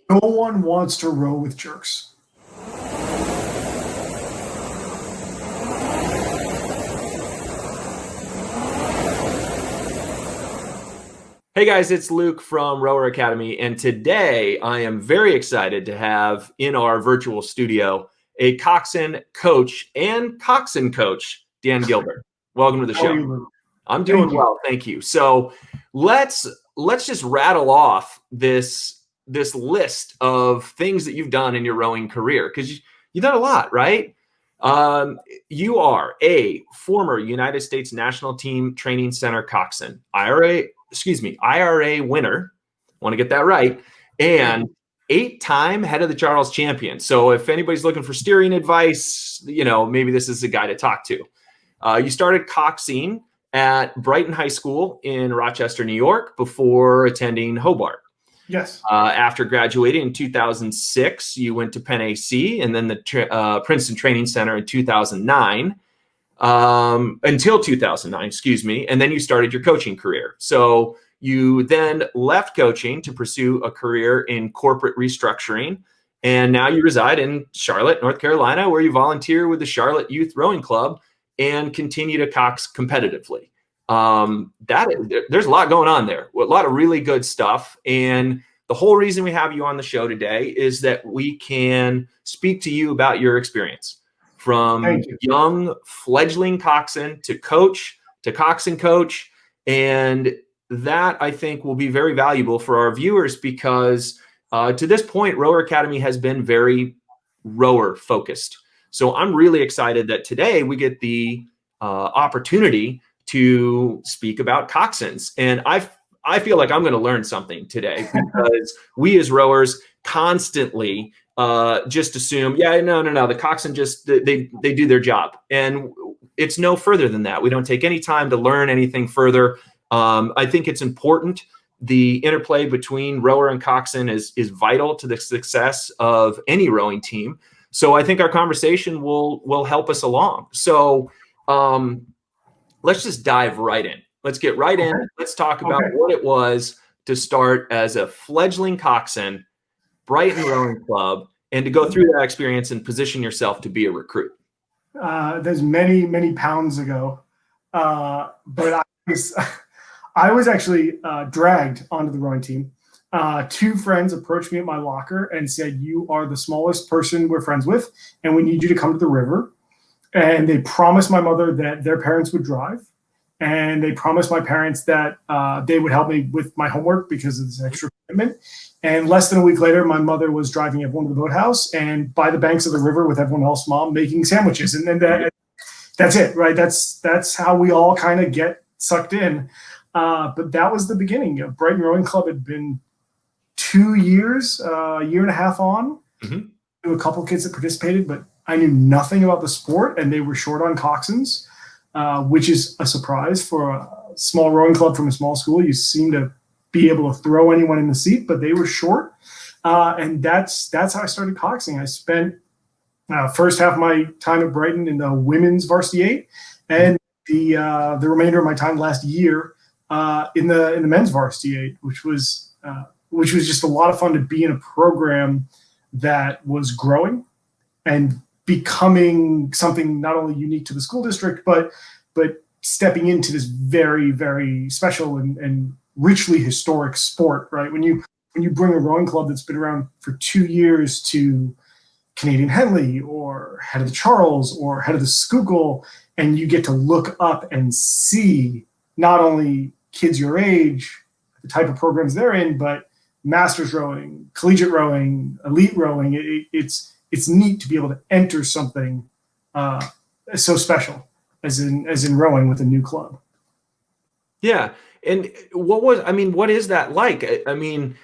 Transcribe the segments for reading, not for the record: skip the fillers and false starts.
No one wants to row with jerks. Hey guys, it's Luke from Rower Academy, and today I am very excited to have in our virtual studio a coxswain coach and coxswain coach, Dan Gilbert. Welcome to the show. How are you, Luke? I'm doing well, thank you. So let's just rattle off this list of things that you've done in your rowing career, because you've done a lot, right? You are a former United States National Team Training Center coxswain, IRA winner, want to get that right, and 8-time head of the Charles champion. So if anybody's looking for steering advice, maybe this is the guy to talk to. You started coxing at Brighton High School in Rochester, New York, before attending Hobart. Yes. After graduating in 2006, you went to Penn A.C. and then the Princeton Training Center in 2009. Until 2009, excuse me, and then you started your coaching career. So you then left coaching to pursue a career in corporate restructuring, and now you reside in Charlotte, North Carolina, where you volunteer with the Charlotte Youth Rowing Club and continue to cox competitively. There's a lot going on there, a lot of really good stuff, and the whole reason we have you on the show today is that we can speak to you about your experience. From young fledgling coxswain to coach to coxswain coach. And that, I think, will be very valuable for our viewers because to this point, Rower Academy has been very rower focused. So I'm really excited that today we get the opportunity to speak about coxswains. And I feel like I'm going to learn something today because we as rowers constantly just assume, the coxswain just, they do their job. And it's no further than that. We don't take any time to learn anything further. I think it's important. The interplay between rower and coxswain is vital to the success of any rowing team. So I think our conversation will help us along. So let's just dive right in. Let's get right in. Let's talk about what it was to start as a fledgling coxswain, Brighton Rowing Club, and to go through that experience and position yourself to be a recruit. There's many pounds ago, but I was actually dragged onto the rowing team. 2 friends approached me at my locker and said, "You are the smallest person we're friends with, and we need you to come to the river." And they promised my mother that their parents would drive. And they promised my parents that they would help me with my homework because of this extra commitment. And less than a week later, my mother was driving everyone to the boathouse and by the banks of the river with everyone else, mom, making sandwiches. And then that's it, right? That's how we all kind of get sucked in. But that was the beginning. Brighton Rowing Club had been 2 years, a year and a half on. There were a couple of kids that participated, but I knew nothing about the sport, and they were short on coxswains. Which is a surprise for a small rowing club from a small school. You seem to be able to throw anyone in the seat, but they were short. And that's how I started coxing. I spent first half of my time at Brighton in the women's varsity 8, and the remainder of my time last year in the men's varsity 8, which was just a lot of fun to be in a program that was growing and becoming something not only unique to the school district, but stepping into this very, very special and richly historic sport, right? When you bring a rowing club that's been around for 2 years to Canadian Henley or head of the Charles or head of the Schuylkill, and you get to look up and see not only kids your age, the type of programs they're in, but masters rowing, collegiate rowing, elite rowing. It's neat to be able to enter something so special as in rowing with a new club. Yeah. And what is that like? I mean,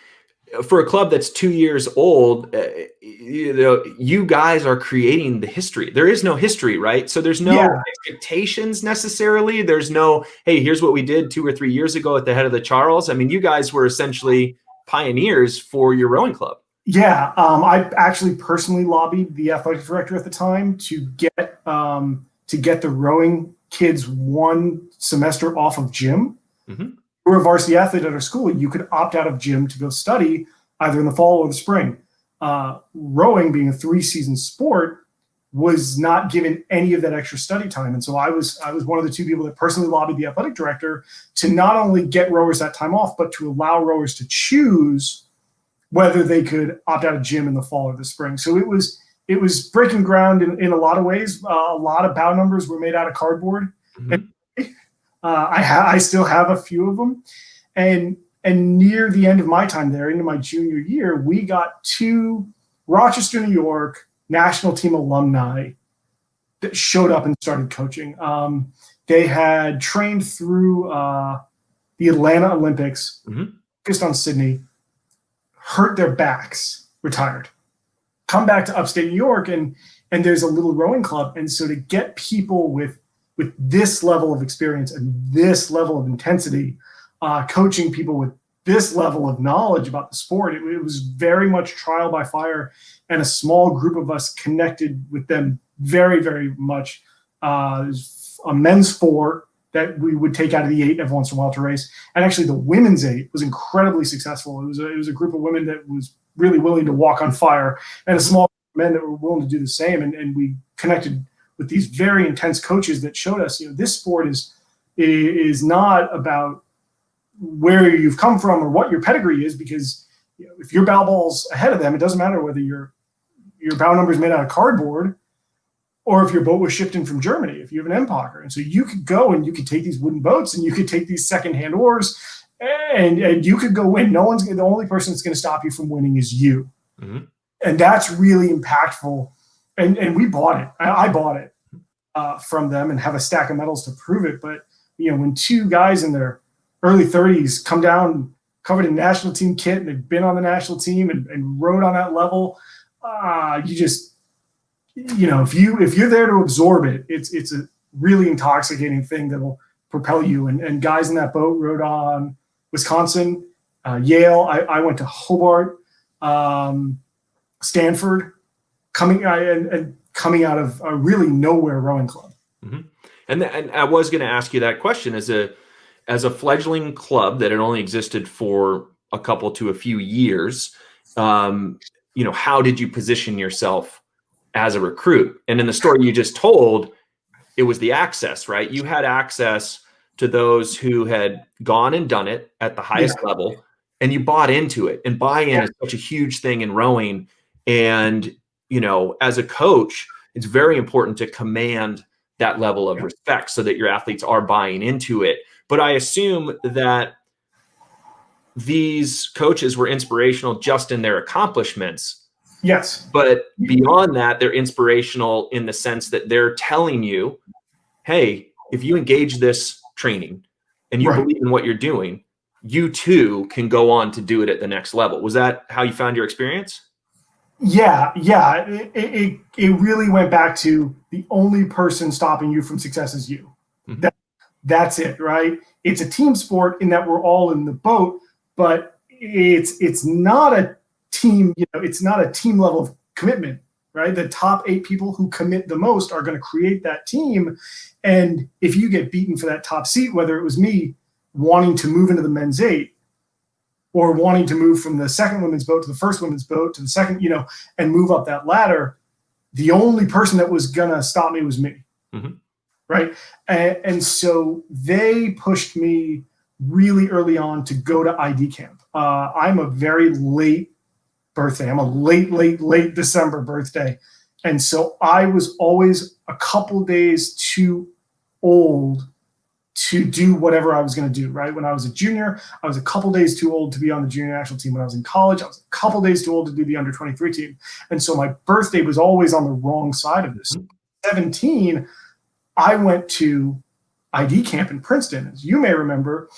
for a club that's 2 years old, you guys are creating the history. There is no history, right? So there's no expectations necessarily. There's no, hey, here's what we did 2 or 3 years ago at the head of the Charles. I mean, you guys were essentially pioneers for your rowing club. Yeah, I actually personally lobbied the athletic director at the time to get the rowing kids 1 semester off of gym. You were a varsity athlete at our school. You could opt out of gym to go study. either in the fall or the spring. Rowing, being a 3-season sport, was not given any of that extra study time. And so I was one of the 2 people that personally lobbied the athletic director to not only get rowers that time off, but to allow rowers to choose whether they could opt out of gym in the fall or the spring. So it was breaking ground in a lot of ways. A lot of bow numbers were made out of cardboard. Mm-hmm. I still have a few of them. And near the end of my time there, into my junior year, we got 2 Rochester, New York national team alumni that showed up and started coaching. They had trained through the Atlanta Olympics, focused on Sydney, hurt their backs, retired, come back to upstate New York, and there's a little rowing club. And so to get people with this level of experience and this level of intensity, coaching people with this level of knowledge about the sport, it was very much trial by fire, and a small group of us connected with them very, very much. There's a men's 4 that we would take out of the 8 every once in a while to race, and actually the women's 8 was incredibly successful. It was a group of women that was really willing to walk on fire, and a small group of men that were willing to do the same, and we connected with these very intense coaches that showed us, this sport is not about where you've come from or what your pedigree is, because if your bow ball's ahead of them, it doesn't matter whether your bow number is made out of cardboard or if your boat was shipped in from Germany, if you have an Empacher. And so you could go and you could take these wooden boats and you could take these secondhand oars and you could go win. The only person that's going to stop you from winning is you. Mm-hmm. And that's really impactful. And we bought it. I bought it from them and have a stack of medals to prove it. But, when 2 guys in their early 30s come down covered in national team kit and they've been on the national team and rode on that level, you just, if you're there to absorb it, it's a really intoxicating thing that'll propel you. And guys in that boat rode on Wisconsin, Yale. I went to Hobart, Stanford, coming out of a really nowhere rowing club. Mm-hmm. And I was going to ask you that question as a fledgling club that had only existed for a couple to a few years. How did you position yourself as a recruit? And in the story you just told, it was the access, right? You had access to those who had gone and done it at the highest level, and you bought into it. And buy-in is such a huge thing in rowing. And, as a coach, it's very important to command that level of respect so that your athletes are buying into it. But I assume that these coaches were inspirational just in their accomplishments. Yes. But beyond that, they're inspirational in the sense that they're telling you, hey, if you engage this training and you believe in what you're doing, you too can go on to do it at the next level. Was that how you found your experience? Yeah. It really went back to the only person stopping you from success is you. Mm-hmm. That's it, right? It's a team sport in that we're all in the boat, but it's not a team, it's not a team level of commitment, right? The top 8 people who commit the most are going to create that team. And if you get beaten for that top seat, whether it was me wanting to move into the men's 8 or wanting to move from the second women's boat to the first women's boat to the second, and move up that ladder, the only person that was going to stop me was me. Mm-hmm. Right. And so they pushed me really early on to go to ID camp. I'm a very late birthday. I'm a late December birthday. And so I was always a couple days too old to do whatever I was going to do, right? When I was a junior, I was a couple days too old to be on the junior national team. When I was in college, I was a couple days too old to do the under 23 team. And so my birthday was always on the wrong side of this. 17, I went to ID camp in Princeton. As you may remember,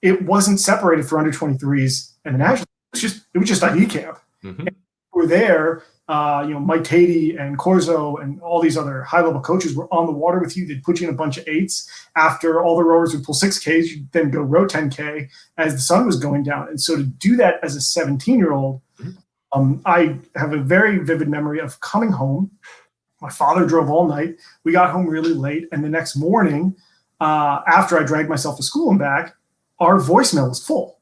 it wasn't separated for under 23s and the national. It was just ID camp. Mm-hmm. We're there. Mike Cady and Corzo and all these other high-level coaches were on the water with you. They'd put you in a bunch of 8s. After all the rowers would pull 6Ks, you'd then go row 10K as the sun was going down. And so to do that as a 17-year-old, I have a very vivid memory of coming home. My father drove all night. We got home really late. And the next morning, after I dragged myself to school and back, our voicemail was full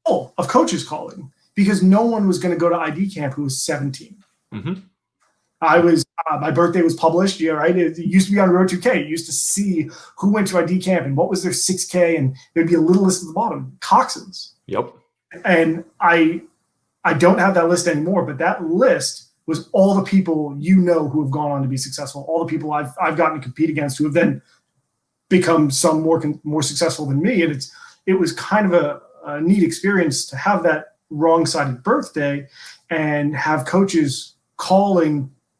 of coaches calling. because no one was going to go to ID camp who was 17. Mm-hmm. I was, my birthday was published, right? It used to be on Road 2K. You used to see who went to ID camp and what was their 6K, and there'd be a little list at the bottom, coxswains. Yep. And I don't have that list anymore, but that list was all the people who have gone on to be successful, all the people I've gotten to compete against who have then become some more successful than me. And it was kind of a neat experience to have that wrong-sided birthday and have coaches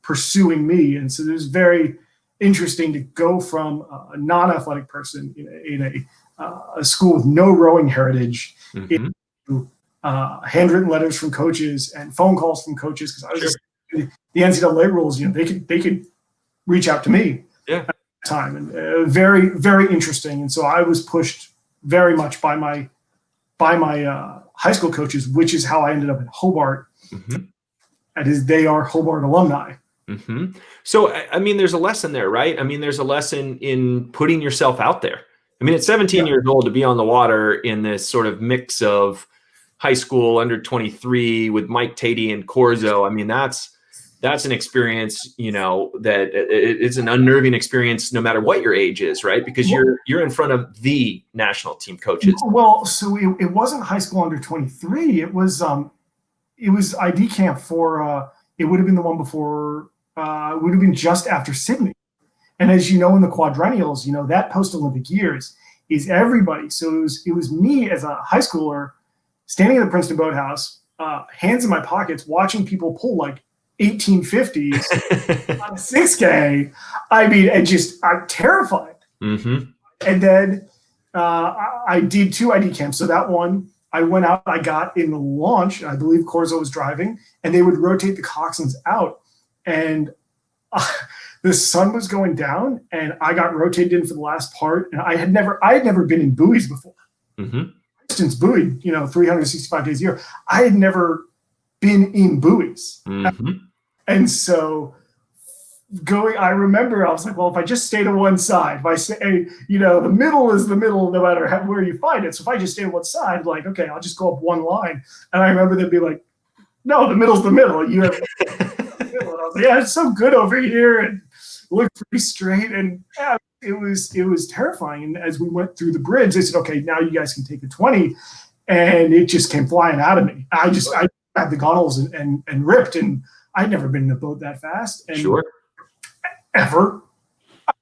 pursuing me. And so it was very interesting to go from a non-athletic person in a school with no rowing heritage into handwritten letters from coaches and phone calls from coaches, because I was just the NCAA rules. They could reach out to me at the time, and very, very interesting. And so I was pushed very much by my high school coaches, which is how I ended up at Hobart. They are Hobart alumni. So, I mean, there's a lesson there, right? I mean, there's a lesson in putting yourself out there. I mean, at 17 years old, to be on the water in this sort of mix of high school under 23 with Mike Tatey and Corzo. I mean, that's an experience, that it's an unnerving experience no matter what your age is, right? Because you're in front of the national team coaches. Well, so it wasn't high school under 23. It was ID camp for it would have been the one before. It would have been just after Sydney. And as you know, in the quadrennials, that post-Olympic years is everybody. So it was me as a high schooler standing at the Princeton boathouse, hands in my pockets, watching people pull like 1850s on a 6K. I mean, I'm terrified. And then I did 2 ID camps. So that one, I went out, I got in the launch, I believe Corzo was driving, and they would rotate the coxswains out. And the sun was going down, and I got rotated in for the last part. And I had never been in buoys before. Princeton's buoyed, 365 days a year. I had never been in buoys. And so I remember I was like, well, if I just stay to one side, if I say, the middle is the middle no matter where you find it. So if I just stay to one side, like, okay, I'll just go up one line. And I remember they'd be like, no, the middle's the middle. You have the middle. And I was like, yeah, it's so good over here, and looked pretty straight. And it was terrifying. And as we went through the bridge, they said, okay, now you guys can take a 20. And it just came flying out of me. I grabbed the gunnels and ripped, and I'd never been in a boat that fast. And ever,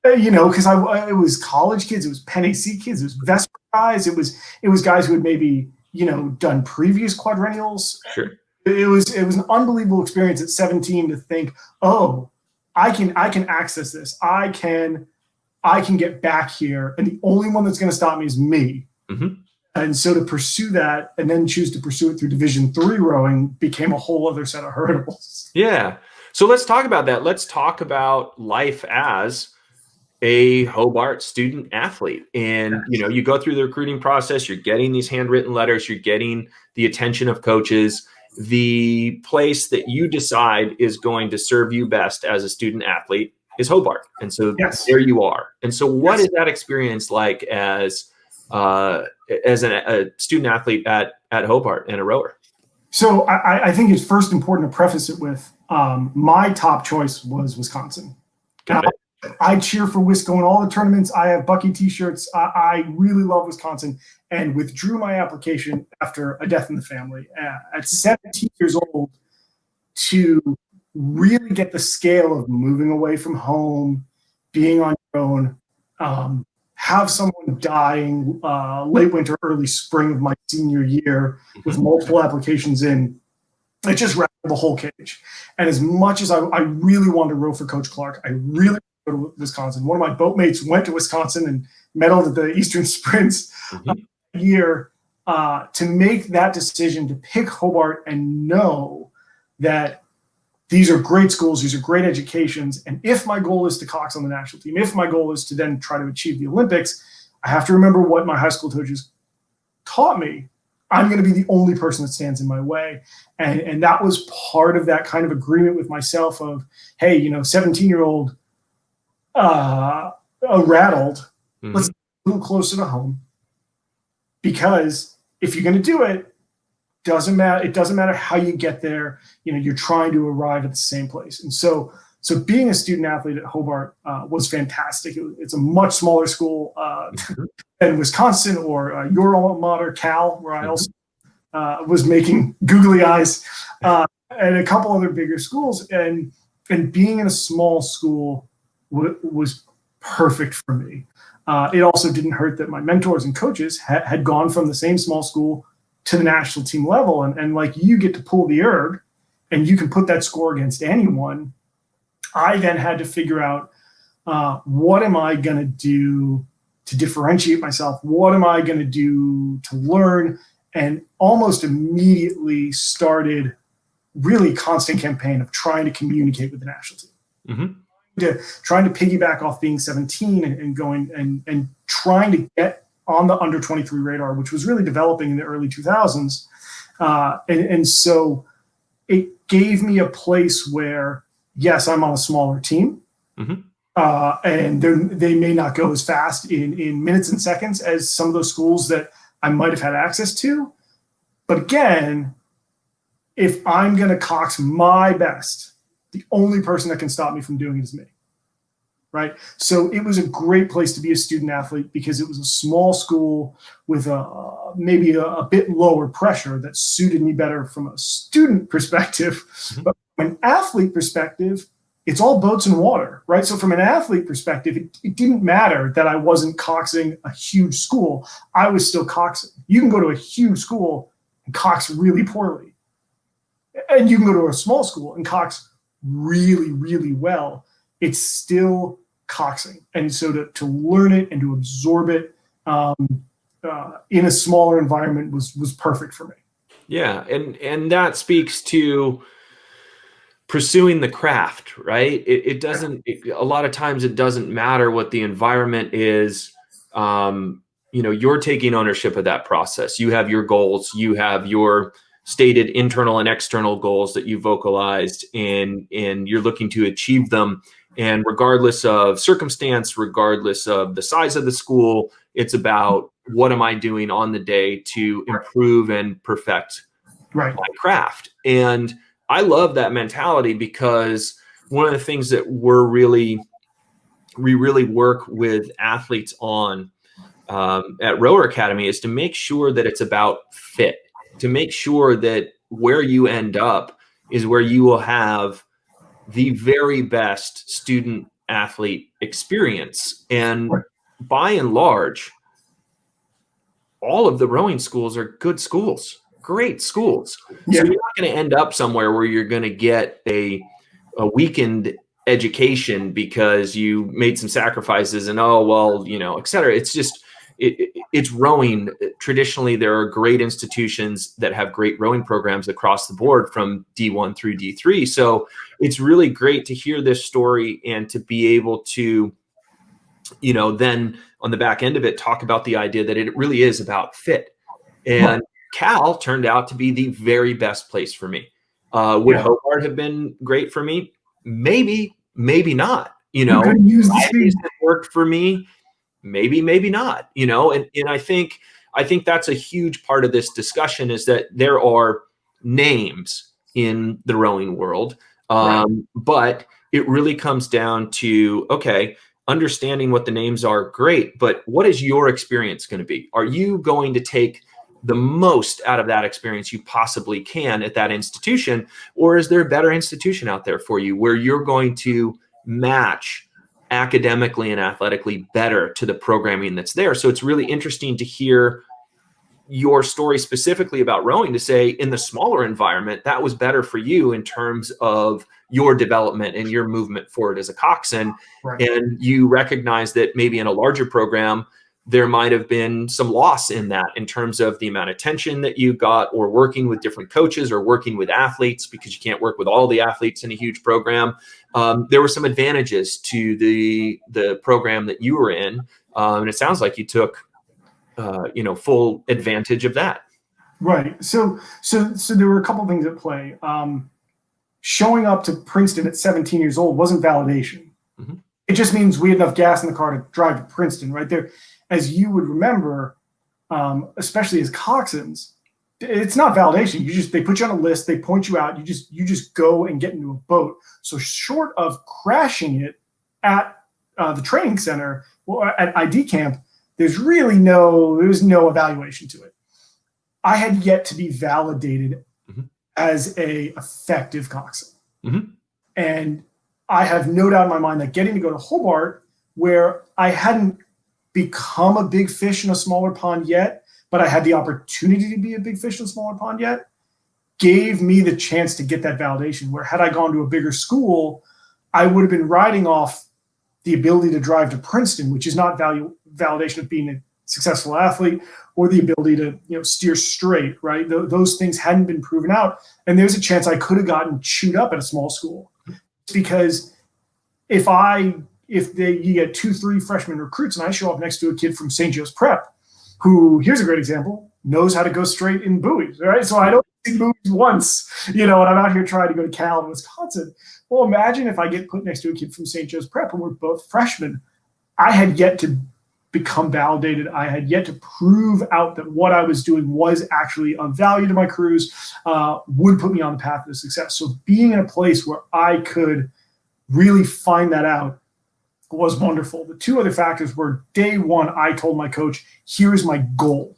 because it was college kids, it was Penn A.C. kids, it was Vesper guys, it was guys who had maybe done previous quadrennials. It was an unbelievable experience at 17 to think, oh, I can access this, I can get back here, and the only one that's going to stop me is me. And so to pursue that and then choose to pursue it through Division III rowing became a whole other set of hurdles. Yeah. So let's talk about that. Let's talk about life as a Hobart student athlete. And, you go through the recruiting process, you're getting these handwritten letters, you're getting the attention of coaches. The place that you decide is going to serve you best as a student athlete is Hobart. And so there you are. And so what is that experience like as a student athlete at Hobart and a rower? So I think it's first important to preface it with my top choice was Wisconsin. Got it. I cheer for Wisco in all the tournaments. I have Bucky t-shirts. I really love Wisconsin, and withdrew my application after a death in the family at 17 years old to really get the scale of moving away from home, being on your own, have someone dying late winter, early spring of my senior year with multiple applications in. It just rattled the whole cage. And as much as I really wanted to row for Coach Clark, I really wanted to go to Wisconsin. One of my boatmates went to Wisconsin and medaled at the Eastern Sprints year. To make that decision to pick Hobart and know that these are great schools, these are great educations, and if my goal is to cox on the national team, if my goal is to then try to achieve the Olympics, I have to remember what my high school coaches taught me. I'm going to be the only person that stands in my way. And that was part of that kind of agreement with myself of, hey, 17-year-old rattled, let's get a little closer to home. Because if you're going to do it, doesn't matter. It doesn't matter how you get there. You're trying to arrive at the same place. And so being a student athlete at Hobart was fantastic. It's a much smaller school than Wisconsin or your alma mater, Cal, where I also was making googly eyes, and a couple other bigger schools. And being in a small school was perfect for me. It also didn't hurt that my mentors and coaches had gone from the same small school to the national team level. And like, you get to pull the erg and you can put that score against anyone. I then had to figure out, what am I going to do to differentiate myself? What am I going to do to learn? And almost immediately started really constant campaign of trying to communicate with the national team. Trying to piggyback off being 17 and going and trying to get on the under 23 radar, which was really developing in the early 2000s. And so it gave me a place where, yes, I'm on a smaller team, and they may not go as fast in minutes and seconds as some of those schools that I might have had access to. But again, if I'm going to cox my best, the only person that can stop me from doing it is me, right? So it was a great place to be a student athlete because it was a small school with maybe a bit lower pressure that suited me better from a student perspective. But from an athlete perspective, it's all boats and water, right? So from an athlete perspective, it didn't matter that I wasn't coxing a huge school. I was still coxing. You can go to a huge school and cox really poorly. And you can go to a small school and cox really, really well. It's still coxing. And so to learn it and to absorb it in a smaller environment was perfect for me. Yeah. And that speaks to pursuing the craft, right? It doesn't, a lot of times it doesn't matter what the environment is. You're taking ownership of that process. You have your goals, you have your stated internal and external goals that you vocalized, and you're looking to achieve them. And regardless of circumstance, regardless of the size of the school, it's about, what am I doing on the day to improve and perfect my craft? And I love that mentality, because one of the things that we really work with athletes on at Rower Academy is to make sure that it's about fit, to make sure that where you end up is where you will have the very best student athlete experience. And by and large, all of the rowing schools are good schools, great schools. So you're not going to end up somewhere where you're going to get a weekend education because you made some sacrifices and, et cetera. It's just, it's rowing. Traditionally, there are great institutions that have great rowing programs across the board from D1 through D3. So it's really great to hear this story and to be able to, then on the back end of it, talk about the idea that it really is about fit. And Cal turned out to be the very best place for me. Would Hobart have been great for me? Maybe, maybe not. It worked for me. Maybe not. And I think that's a huge part of this discussion, is that there are names in the rowing world, but it really comes down to, okay, understanding what the names are, great, but what is your experience going to be? Are you going to take the most out of that experience you possibly can at that institution? Or is there a better institution out there for you where you're going to match academically and athletically better to the programming that's there? So it's really interesting to hear your story specifically about rowing, to say in the smaller environment, that was better for you in terms of your development and your movement forward as a coxswain. And you recognize that maybe in a larger program, there might have been some loss in that, in terms of the amount of attention that you got, or working with different coaches, or working with athletes, because you can't work with all the athletes in a huge program. There were some advantages to the program that you were in. And it sounds like you took, full advantage of that. Right. So there were a couple of things at play. Showing up to Princeton at 17 years old wasn't validation. It just means we had enough gas in the car to drive to Princeton, right there. As you would remember, especially as coxswains, it's not validation. They put you on a list, they point you out, you just go and get into a boat. So short of crashing it at the training center or at ID camp, there's no evaluation to it. I had yet to be validated as a effective coxswain. And I have no doubt in my mind that getting to go to Hobart, where I hadn't become a big fish in a smaller pond yet, but I had the opportunity to be a big fish in a smaller pond yet, gave me the chance to get that validation. Where had I gone to a bigger school, I would have been riding off the ability to drive to Princeton, which is not validation of being a successful athlete, or the ability to steer straight, right? Those things hadn't been proven out. And there's a chance I could have gotten chewed up at a small school. Because if you get 2-3 freshman recruits and I show up next to a kid from St. Joe's Prep, who, here's a great example, knows how to go straight in buoys, right? So I don't see buoys once, and I'm out here trying to go to Cal and Wisconsin. Well, imagine if I get put next to a kid from St. Joe's Prep and we're both freshmen. I had yet to become validated. I had yet to prove out that what I was doing was actually of value to my crews, would put me on the path to success. So being in a place where I could really find that out was wonderful. The two other factors were, day one, I told my coach, here's my goal.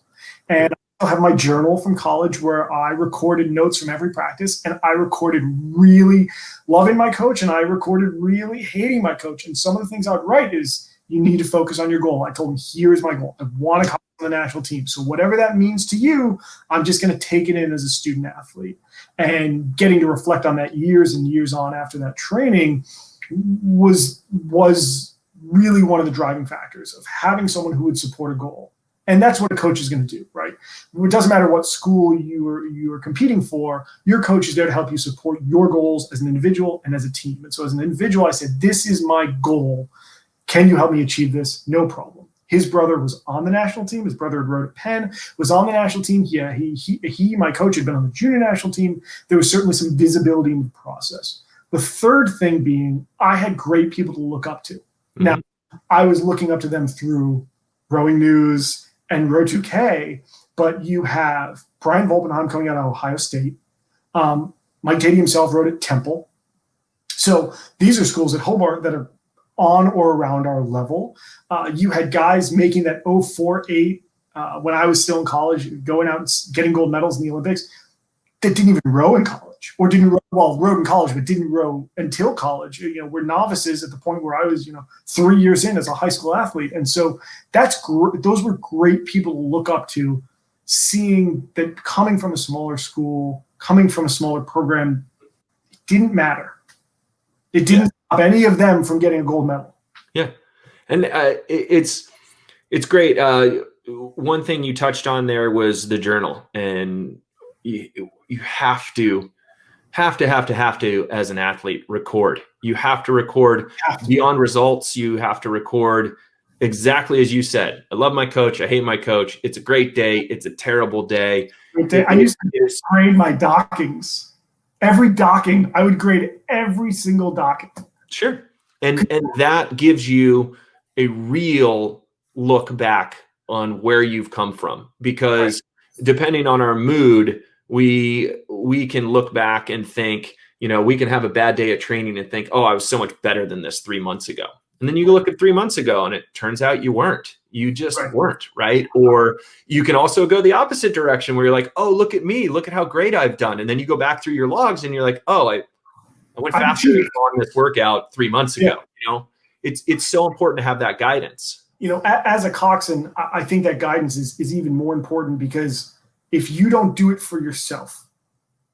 And I have my journal from college where I recorded notes from every practice, and I recorded really loving my coach, and I recorded really hating my coach. And some of the things I would write is, you need to focus on your goal. I told him, here's my goal. I want to come on the national team. So whatever that means to you, I'm just going to take it in as a student athlete. And getting to reflect on that years and years on after that training was really one of the driving factors of having someone who would support a goal. And that's what a coach is going to do, right? It doesn't matter what school you are competing for. Your coach is there to help you support your goals as an individual and as a team. And so as an individual, I said, this is my goal. Can you help me achieve this? No problem. His brother was on the national team. His brother had rowed at Penn, was on the national team. Yeah, my coach, had been on the junior national team. There was certainly some visibility in the process. The third thing being, I had great people to look up to. Now, I was looking up to them through Rowing News and Row 2K, but you have Brian Volpenheim coming out of Ohio State. Mike Tatey himself rowed at Temple. So these are schools at Hobart that are on or around our level. You had guys making that 0.48 when I was still in college, going out and getting gold medals in the Olympics, that didn't even row in college, or rowed in college, but didn't row until college. We're novices at the point where I was, 3 years in as a high school athlete. And so those were great people to look up to, seeing that coming from a smaller school, coming from a smaller program, didn't matter. It didn't stop any of them from getting a gold medal. Yeah. And it's great. One thing you touched on there was the journal, and you have to, as an athlete, record. You have to record beyond results. You have to record exactly as you said. I love my coach. I hate my coach. It's a great day. It's a terrible day. I used to grade my dockings. Every docking, I would grade every single docking. Sure. And that gives you a real look back on where you've come from, because depending on our mood, we can look back and think, we can have a bad day at training and think, oh, I was so much better than this 3 months ago. And then you look at 3 months ago and it turns out you weren't. You just weren't, right? Or you can also go the opposite direction where you're like, oh, look at me. Look at how great I've done. And then you go back through your logs and you're like, oh, I went faster on this workout 3 months ago. It's so important to have that guidance. As a coxswain, I think that guidance is even more important, because if you don't do it for yourself,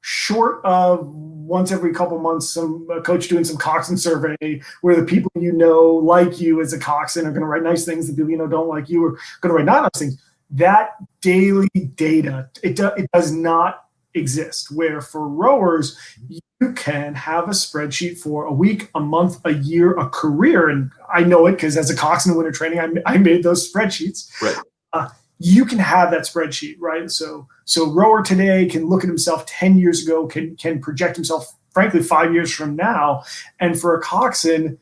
short of once every couple months, a coach doing some coxswain survey where the people like you as a coxswain are going to write nice things, the people don't like you are going to write not nice things. That daily data, it does not exist. Where for rowers, you can have a spreadsheet for a week, a month, a year, a career. And I know it because as a coxswain in winter training, I made those spreadsheets. Right. You can have that spreadsheet, right? So rower today can look at himself 10 years ago, can project himself, frankly, 5 years from now. And for a coxswain,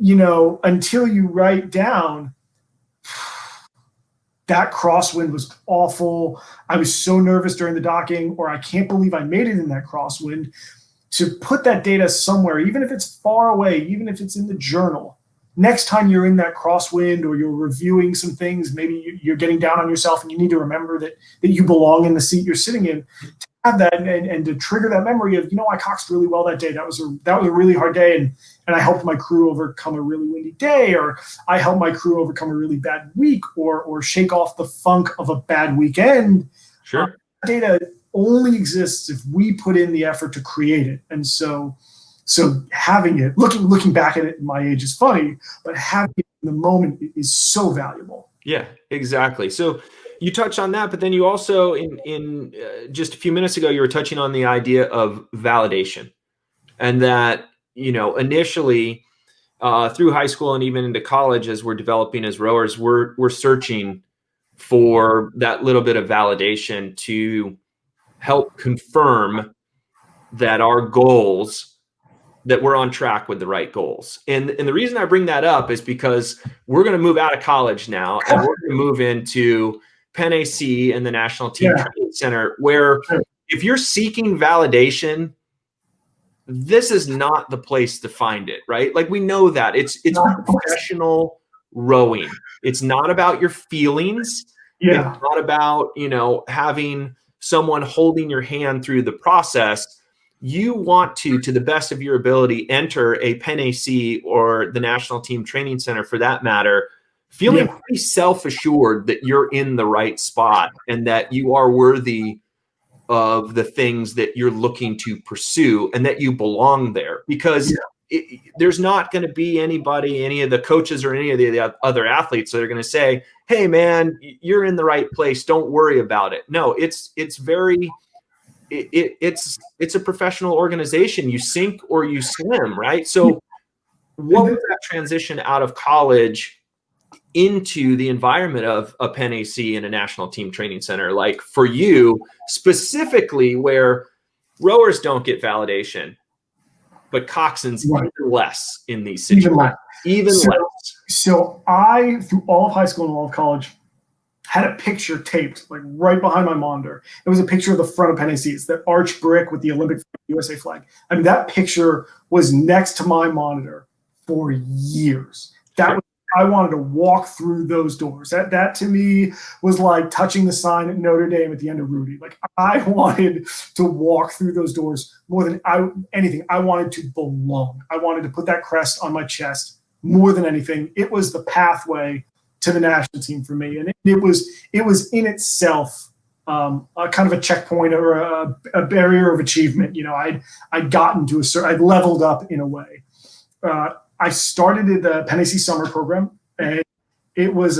until you write down, that crosswind was awful. I was so nervous during the docking, or I can't believe I made it in that crosswind. To put that data somewhere, even if it's far away, even if it's in the journal, next time you're in that crosswind or you're reviewing some things, maybe you're getting down on yourself and you need to remember that you belong in the seat you're sitting in, to have that and to trigger that memory of, I coxed really well that day. That was a really hard day, and I helped my crew overcome a really windy day, or I helped my crew overcome a really bad week, or shake off the funk of a bad weekend. Sure. Data only exists if we put in the effort to create it. And so having it, looking back at it at my age is funny, but having it in the moment is so valuable. Yeah, exactly. So you touched on that, but then you also, in just a few minutes ago, you were touching on the idea of validation, and that, initially through high school and even into college, as we're developing as rowers, we're searching for that little bit of validation to help confirm that our goals, that we're on track with the right goals. And the reason I bring that up is because we're going to move out of college now, and we're going to move into Penn A.C. and the National Team Training Center, where if you're seeking validation, this is not the place to find it, right? Like, we know that it's professional rowing. It's not about your feelings. Yeah. It's not about, having someone holding your hand through the process. You want to the best of your ability, enter a Penn A.C. or the National Team Training Center, for that matter, feeling pretty self-assured that you're in the right spot and that you are worthy of the things that you're looking to pursue, and that you belong there. Because there's not going to be anybody, any of the coaches or any of the other athletes, that are going to say, hey man, you're in the right place, don't worry about it. No, it's a professional organization. You sink or you swim, right? So what was that transition out of college into the environment of a Penn A.C. and a National Team Training Center like for you, specifically, where rowers don't get validation, but coxswains even less in these situations? Even less. So I, through all of high school and all of college, had a picture taped like right behind my monitor. It was a picture of the front of Penn A.C. It's that arch brick with the Olympic USA flag. I mean, that picture was next to my monitor for years. I wanted to walk through those doors. That to me was like touching the sign at Notre Dame at the end of Rudy. Like, I wanted to walk through those doors more than anything. I wanted to belong. I wanted to put that crest on my chest more than anything. It was the pathway to the national team for me, and it was in itself a kind of a checkpoint or a barrier of achievement. I'd gotten to I'd leveled up in a way. I started at the Penn A.C. summer program, and it was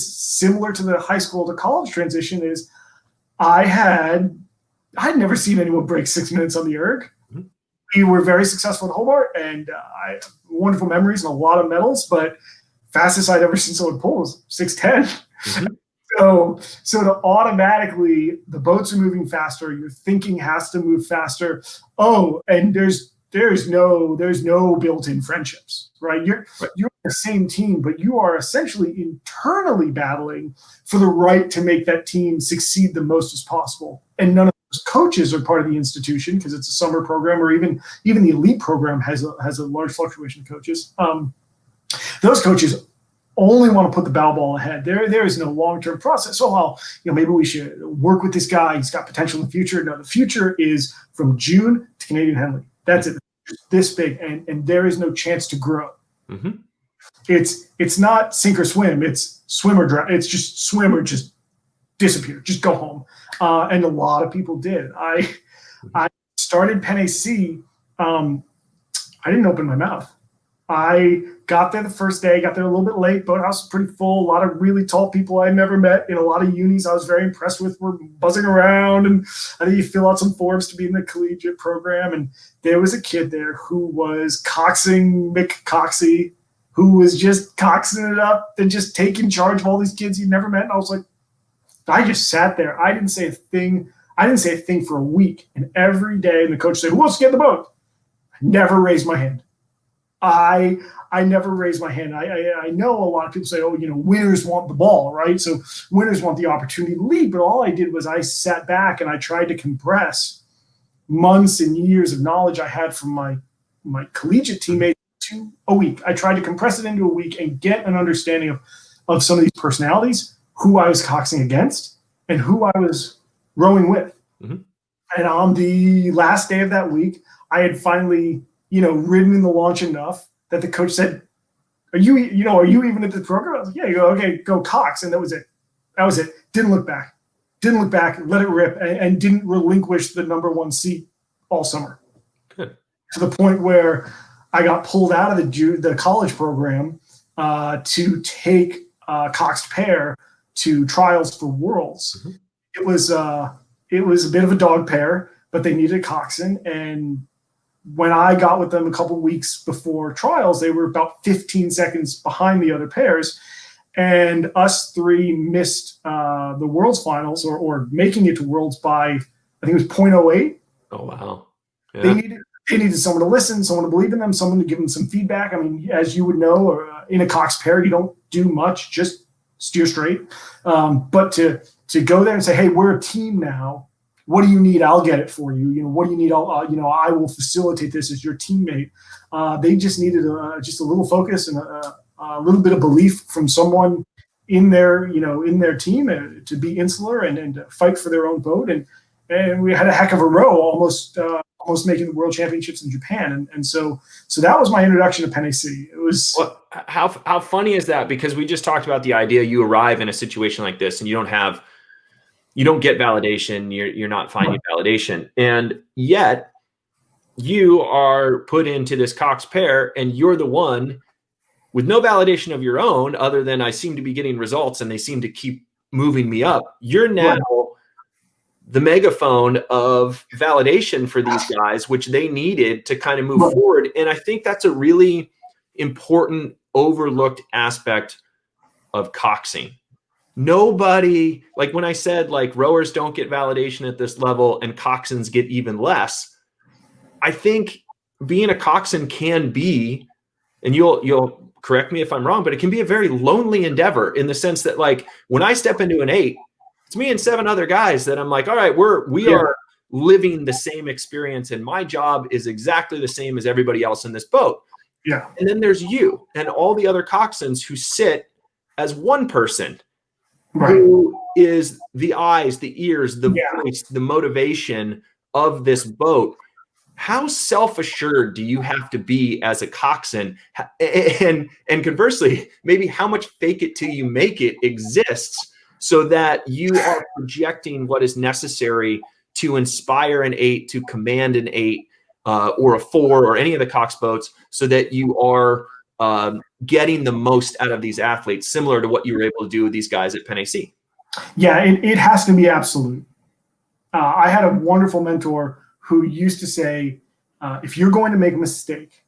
similar to the high school to college transition. Is I'd never seen anyone break 6 minutes on the erg. Mm-hmm. We were very successful at Hobart, and I have wonderful memories and a lot of medals, but fastest I'd ever seen someone pull was 6'10". Mm-hmm. So to automatically, the boats are moving faster, your thinking has to move faster. Oh, and there's no built-in friendships, right? You're the same team, but you are essentially internally battling for the right to make that team succeed the most as possible. And none of those coaches are part of the institution, because it's a summer program, or even the elite program has a large fluctuation of coaches. Those coaches only want to put the bow ball ahead. There is no long-term process. So, maybe we should work with this guy. He's got potential in the future. No, the future is from June to Canadian Henley. That's it. This big, and there is no chance to grow. Mm-hmm. It's not sink or swim. It's swim or drown. It's just swim or just disappear. Just go home. And a lot of people did. I started Penn A.C. I didn't open my mouth. I got there the first day, got there a little bit late. Boathouse was pretty full. A lot of really tall people I never met in a lot of unis I was very impressed with were buzzing around. And I think you fill out some forms to be in the collegiate program. And there was a kid there who was coxing McCoxy, who was just coxing it up and just taking charge of all these kids he'd never met. And I was like, I just sat there. I didn't say a thing. I didn't say a thing for a week. And every day, and the coach said, who wants to get in the boat? I never raised my hand. I never raised my hand. I know a lot of people say, oh, winners want the ball, right? So winners want the opportunity to lead. But all I did was I sat back and I tried to compress months and years of knowledge I had from my collegiate teammates to a week. I tried to compress it into a week and get an understanding of some of these personalities, who I was coxing against, and who I was rowing with. Mm-hmm. And on the last day of that week, I had finally, ridden in the launch enough that the coach said, are you even at this program? I was like, yeah. You go, okay, go cox. And that was it. Didn't look back, let it rip, and didn't relinquish the number one seat all summer. Good. To the point where I got pulled out of the college program to take coxed pair to trials for Worlds. Mm-hmm. It was a bit of a dog pair, but they needed a coxswain. And when I got with them a couple of weeks before trials, they were about 15 seconds behind the other pairs. And us three missed the Worlds finals or making it to Worlds by, I think it was 0.08. Oh, wow. Yeah. They needed someone to listen, someone to believe in them, someone to give them some feedback. I mean, as you would know, in a coxed pair, you don't do much, just steer straight. But to go there and say, hey, we're a team now. What do you need? I'll get it for you. What do you need? I will facilitate this as your teammate. They just needed just a little focus and a little bit of belief from someone in their team to be insular and to fight for their own boat. And we had a heck of a row, almost making the World Championships in Japan. And so that was my introduction to Penn A.C. It was. Well, how funny is that? Because we just talked about the idea you arrive in a situation like this and you don't get validation. You're not finding validation. And yet you are put into this cox pair and you're the one with no validation of your own, other than I seem to be getting results and they seem to keep moving me up. You're now the megaphone of validation for these guys, which they needed to kind of move forward. And I think that's a really important overlooked aspect of coxing. Nobody, like when I said like rowers don't get validation at this level and coxswains get even less, I think being a coxswain can be, and you'll correct me if I'm wrong, but it can be a very lonely endeavor in the sense that like when I step into an 8, it's me and 7 other guys that I'm like, all right, we are living the same experience and my job is exactly the same as everybody else in this boat. Yeah. And then there's you and all the other coxswains who sit as one person. Right. Who is the eyes, the ears, the voice, the motivation of this boat. How self-assured do you have to be as a coxswain? And conversely, maybe how much fake it till you make it exists so that you are projecting what is necessary to inspire an 8, to command an 8 or a 4 or any of the cox boats so that you are getting the most out of these athletes, similar to what you were able to do with these guys at Penn A.C. Yeah, it has to be absolute. I had a wonderful mentor who used to say, if you're going to make a mistake,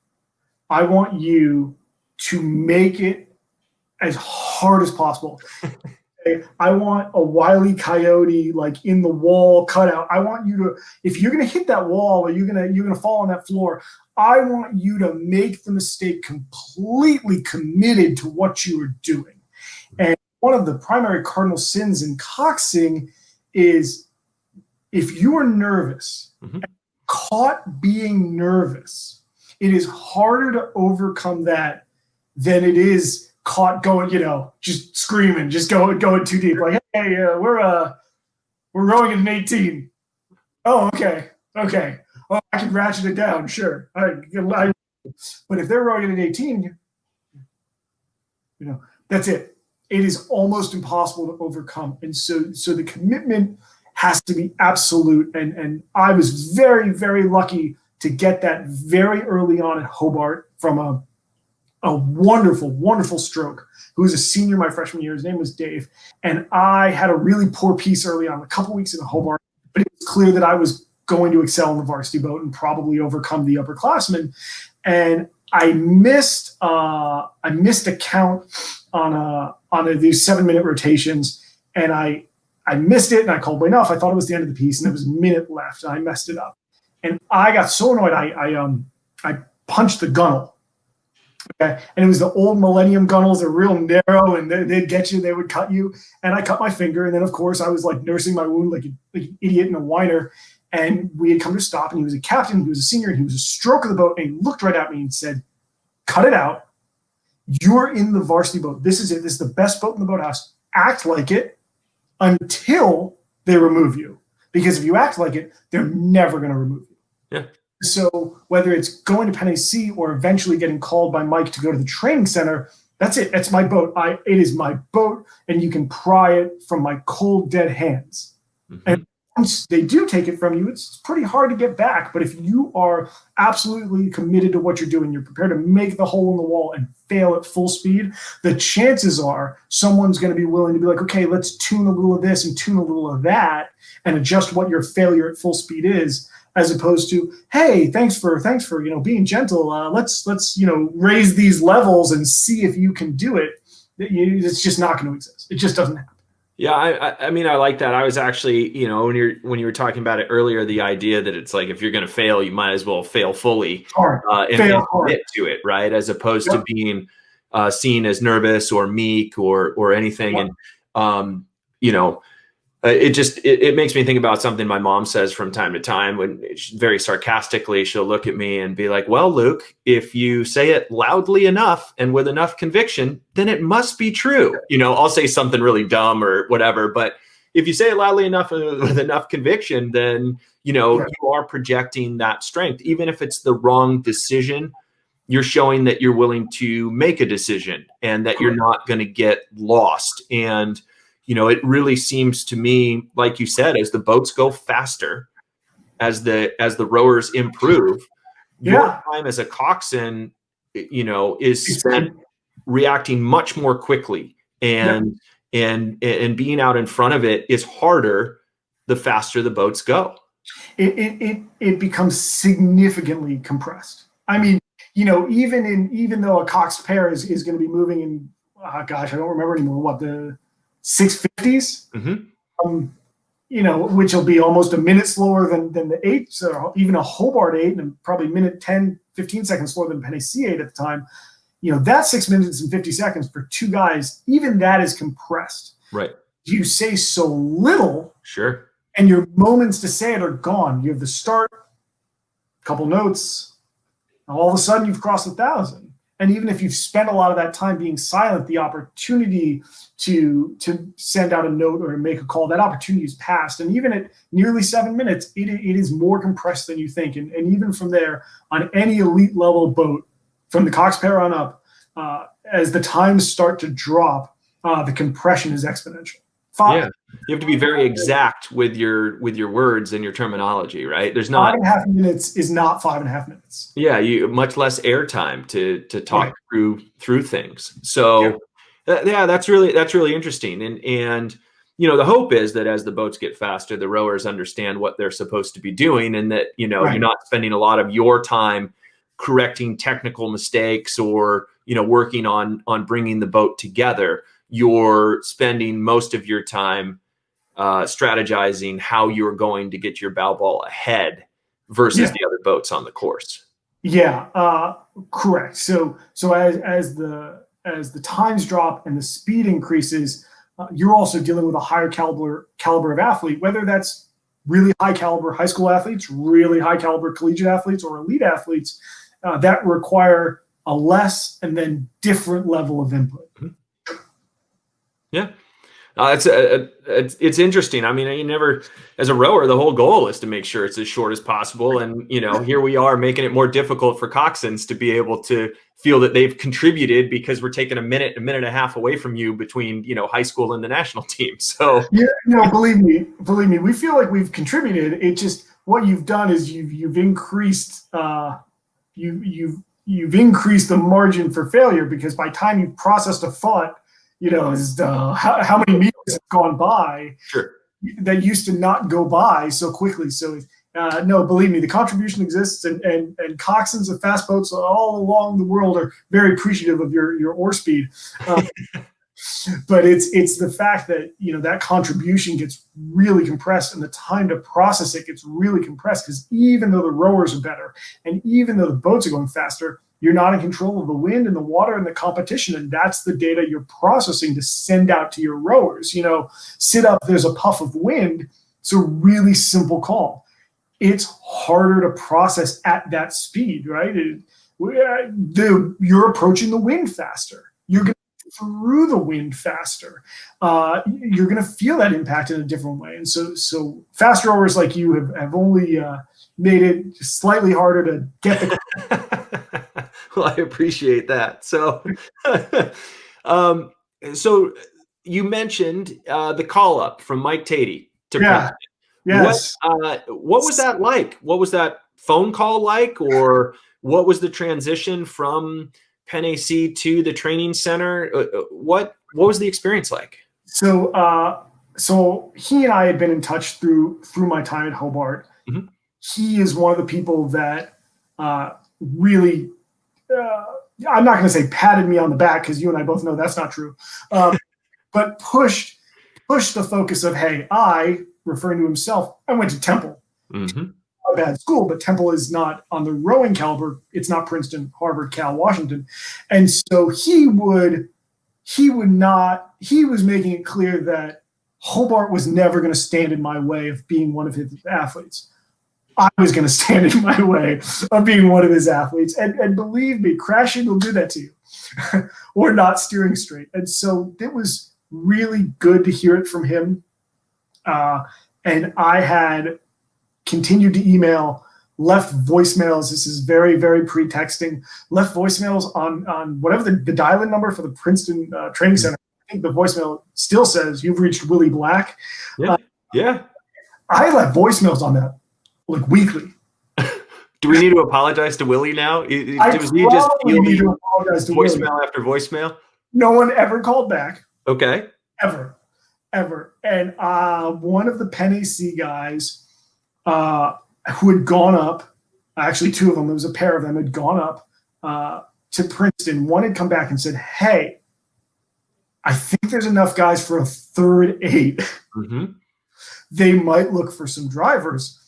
I want you to make it as hard as possible. I want a Wile E. Coyote like in the wall cutout. I want you to, if you're going to hit that wall or you're going to fall on that floor, I want you to make the mistake completely committed to what you are doing. And one of the primary cardinal sins in coxing is if you are nervous, caught being nervous, it is harder to overcome that than it is caught going, just screaming, just going too deep. Like, hey, we're rowing at an 18. Oh, okay. Oh, I can ratchet it down, sure. But if they're rowing at an 18, that's it. It is almost impossible to overcome. And so the commitment has to be absolute. And I was very, very lucky to get that very early on at Hobart from a wonderful, wonderful stroke who was a senior my freshman year. His name was Dave. And I had a really poor piece early on, a couple weeks in Hobart, but it was clear that I was going to excel in the varsity boat and probably overcome the upperclassmen. And I missed a count on these 7-minute rotations. And I missed it and I called enough. I thought it was the end of the piece and there was a minute left and I messed it up. And I got so annoyed. I punched the gunnel Okay. And it was the old Millennium gunnels. They're real narrow, and they'd get you. They would cut you. And I cut my finger. And then, of course, I was like nursing my wound like an idiot and a whiner. And we had come to stop. And he was a captain. He was a senior. And he was a stroke of the boat. And he looked right at me and said, "Cut it out. You're in the varsity boat. This is it. This is the best boat in the boathouse. Act like it until they remove you. Because if you act like it, they're never going to remove you." Yeah. So whether it's going to Penn A.C. or eventually getting called by Mike to go to the training center, that's it. That's my boat. It is my boat, and you can pry it from my cold, dead hands. Mm-hmm. And once they do take it from you, it's pretty hard to get back. But if you are absolutely committed to what you're doing, you're prepared to make the hole in the wall and fail at full speed, the chances are someone's going to be willing to be like, okay, let's tune a little of this and tune a little of that and adjust what your failure at full speed is, as opposed to, hey, thanks for being gentle. Let's raise these levels and see if you can do it. It's just not going to exist. It just doesn't happen. Yeah, I mean, I like that. I was actually, when you were talking about it earlier, the idea that it's like, if you're going to fail, you might as well fail fully and commit to it, right? As opposed to being seen as nervous or meek or anything. Yep. And it makes me think about something my mom says from time to time, when very sarcastically she'll look at me and be like, "Well, Luke, if you say it loudly enough and with enough conviction, then it must be true." I'll say something really dumb or whatever, but if you say it loudly enough with enough conviction, then you are projecting that strength. Even if it's the wrong decision, you're showing that you're willing to make a decision and that you're not going to get lost. And it really seems to me, like you said, as the boats go faster, as the rowers improve, your time as a coxswain, is spent reacting much more quickly, and being out in front of it is harder the faster the boats go. It becomes significantly compressed. I mean, even though a coxed pair is going to be moving in, I don't remember anymore, what, the 650s, which will be almost a minute slower than the 8, so even a Hobart 8, and probably minute 10, 15 seconds slower than Penn A.C. 8 at the time. That's 6 minutes and 50 seconds for two guys. Even that is compressed. Right. You say so little. Sure. And your moments to say it are gone. You have the start, a couple notes, and all of a sudden you've crossed 1,000. And even if you've spent a lot of that time being silent, the opportunity to send out a note or make a call, that opportunity is passed. And even at nearly 7 minutes, it is more compressed than you think. And even from there, on any elite level boat, from the cox pair on up, as the times start to drop, the compression is exponential. You have to be very exact with your words and your terminology, right? There's not 5.5 minutes is not 5.5 minutes. Yeah, you much less airtime to talk through things. So that's really interesting. And the hope is that as the boats get faster, the rowers understand what they're supposed to be doing, and that you're not spending a lot of your time correcting technical mistakes or working on bringing the boat together. You're spending most of your time strategizing how you're going to get your bow ball ahead versus the other boats on the course. Yeah, correct. So as the times drop and the speed increases, you're also dealing with a higher caliber of athlete, whether that's really high caliber high school athletes, really high caliber collegiate athletes, or elite athletes that require a less and then different level of input. Yeah. It's interesting. I mean, you never, as a rower, the whole goal is to make sure it's as short as possible. And, here we are making it more difficult for coxswains to be able to feel that they've contributed, because we're taking a minute and a half away from you between, high school and the national team. So, believe me, we feel like we've contributed. It just, what you've done is you've increased, you've increased the margin for failure, because by the time you've processed a thought, how many meters have gone by that used to not go by so quickly. So no, believe me, the contribution exists, and coxswains of fast boats all along the world are very appreciative of your oar speed. But it's the fact that that contribution gets really compressed, and the time to process it gets really compressed, because even though the rowers are better and even though the boats are going faster, You're not in control of the wind and the water and the competition. And that's the data you're processing to send out to your rowers. Sit up, there's a puff of wind. It's a really simple call. It's harder to process at that speed, right? You're approaching the wind faster. You're going through the wind faster. You're going to feel that impact in a different way. And so fast rowers like you have only made it slightly harder to get the. Well, I appreciate that. So, so you mentioned the call up from Mike Tatey to Princeton. Yes. What was that like? What was that phone call like, or what was the transition from Penn A.C. to the training center? What was the experience like? So he and I had been in touch through my time at Hobart. Mm-hmm. He is one of the people that really, I'm not going to say patted me on the back, because you and I both know that's not true, but pushed the focus of, hey, referring to himself, I went to Temple. Mm-hmm. A bad school, but Temple is not on the rowing caliber. It's not Princeton, Harvard, Cal, Washington. And so he was making it clear that Hobart was never going to stand in my way of being one of his athletes. I was going to stand in my way of being one of his athletes. And believe me, crashing will do that to you or not steering straight. And so it was really good to hear it from him. And I had continued to email, left voicemails. This is very, very pre-texting. Left voicemails on whatever the dial-in number for the Princeton Training Center. I think the voicemail still says, "You've reached Willie Black." Yeah. I left voicemails on that like weekly. Do we need to apologize to Willie now? Was he just need to apologize to voicemail Willie. after voicemail? No one ever called back. Okay. Ever. And one of the Penn A.C. guys who had gone up, actually two of them, there was a pair of them, had gone up to Princeton. One had come back and said, hey, I think there's enough guys for a third 8. Mm-hmm. They might look for some drivers.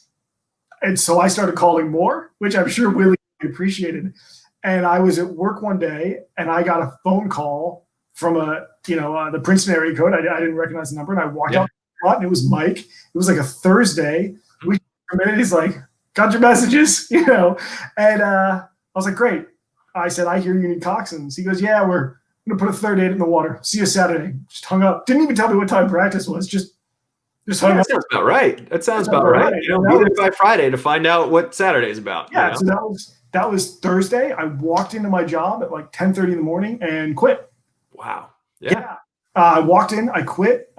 And so I started calling more, which I'm sure Willie appreciated. And I was at work one day, and I got a phone call from the Princeton area code. I didn't recognize the number, and I walked out, and it was Mike. It was like a Thursday. We for a minute, he's like, "Got your messages," and I was like, "Great." I said, "I hear you need coxswains." He goes, "Yeah, we're gonna put a third 8 in the water. See you Saturday." Just hung up. Didn't even tell me what time practice was. Just hung up. That sounds about right. That sounds about right. Be there by Friday to find out what Saturday's about. Yeah. So that was Thursday. I walked into my job at like 10:30 in the morning and quit. Wow. Yeah. I walked in, I quit.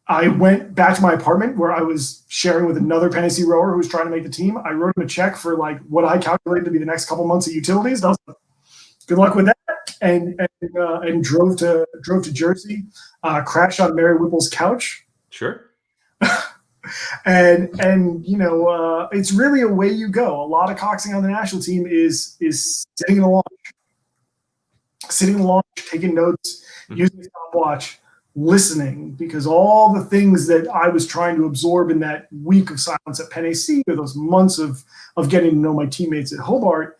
I went back to my apartment where I was sharing with another Penn A.C. rower who was trying to make the team. I wrote him a check for like what I calculated to be the next couple months of utilities. And I was like, good luck with that. And drove to Jersey, crashed on Mary Whipple's couch. Sure. and it's really a way you go. A lot of coxing on the national team is sitting in the launch, taking notes, using the stopwatch, listening, because all the things that I was trying to absorb in that week of silence at Penn A.C. or those months of getting to know my teammates at Hobart,